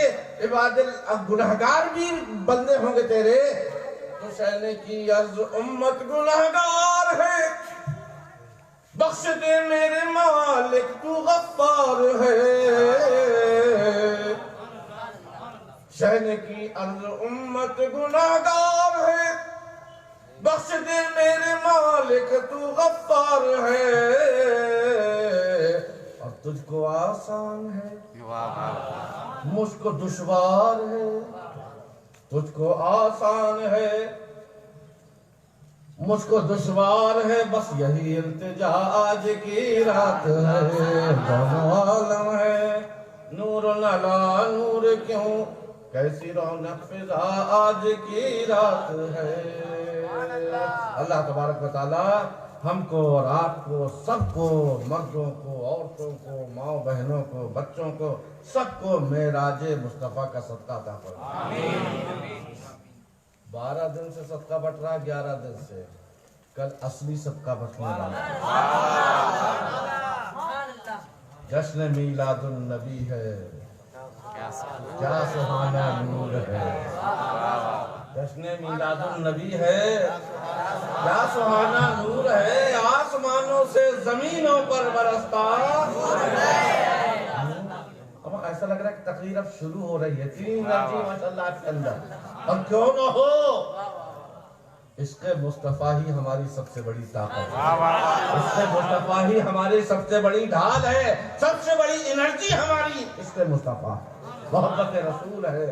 گناہگار بھی بندے ہوں گے تیرے، تو شہنے کی عرض امت گناہگار ہے، بخش دے میرے مالک تو غفار ہے، شہنے کی عرض امت گناہگار ہے، بخش دے میرے مالک تو غفار ہے، اور تجھ کو آسان ہے مجھ کو دشوار ہے، تجھ کو آسان ہے مجھ کو دشوار ہے، بس یہی التجا آج کی رات ہے، دونوں عالم ہے نور علی نور کیوں، کیسی رونق فضا آج کی رات ہے۔ اللہ تبارک و تعالی ہم کو اور آپ کو، سب کو، مردوں کو، عورتوں کو، ماؤں بہنوں کو، بچوں کو، سب کو معراج مصطفیٰ کا صدقہ عطا فرمائے۔ 12 دن سے صدقہ بٹ رہا، 11 دن سے، کل اصلی صدقہ بٹنے والا جشن میلاد النبی ہے، کیا سہانا نور ہے، جشن میلاد النبی ہے، کیا سہانا نور ہے، آسمانوں سے زمینوں پر برستا نور ہے۔ اب ایسا لگ رہا ہے کہ تقریر اب شروع ہو رہی ہے، اتنی انرجی ماشاءاللہ آپ کے اندر، اور کیوں نہ ہو، عشق مصطفیٰ ہی ہماری سب سے بڑی طاقت ہے، عشق مصطفیٰ ہی ہماری سب سے بڑی ڈھال ہے، سب سے بڑی انرجی ہماری عشق مصطفیٰ، محبت رسول ہے۔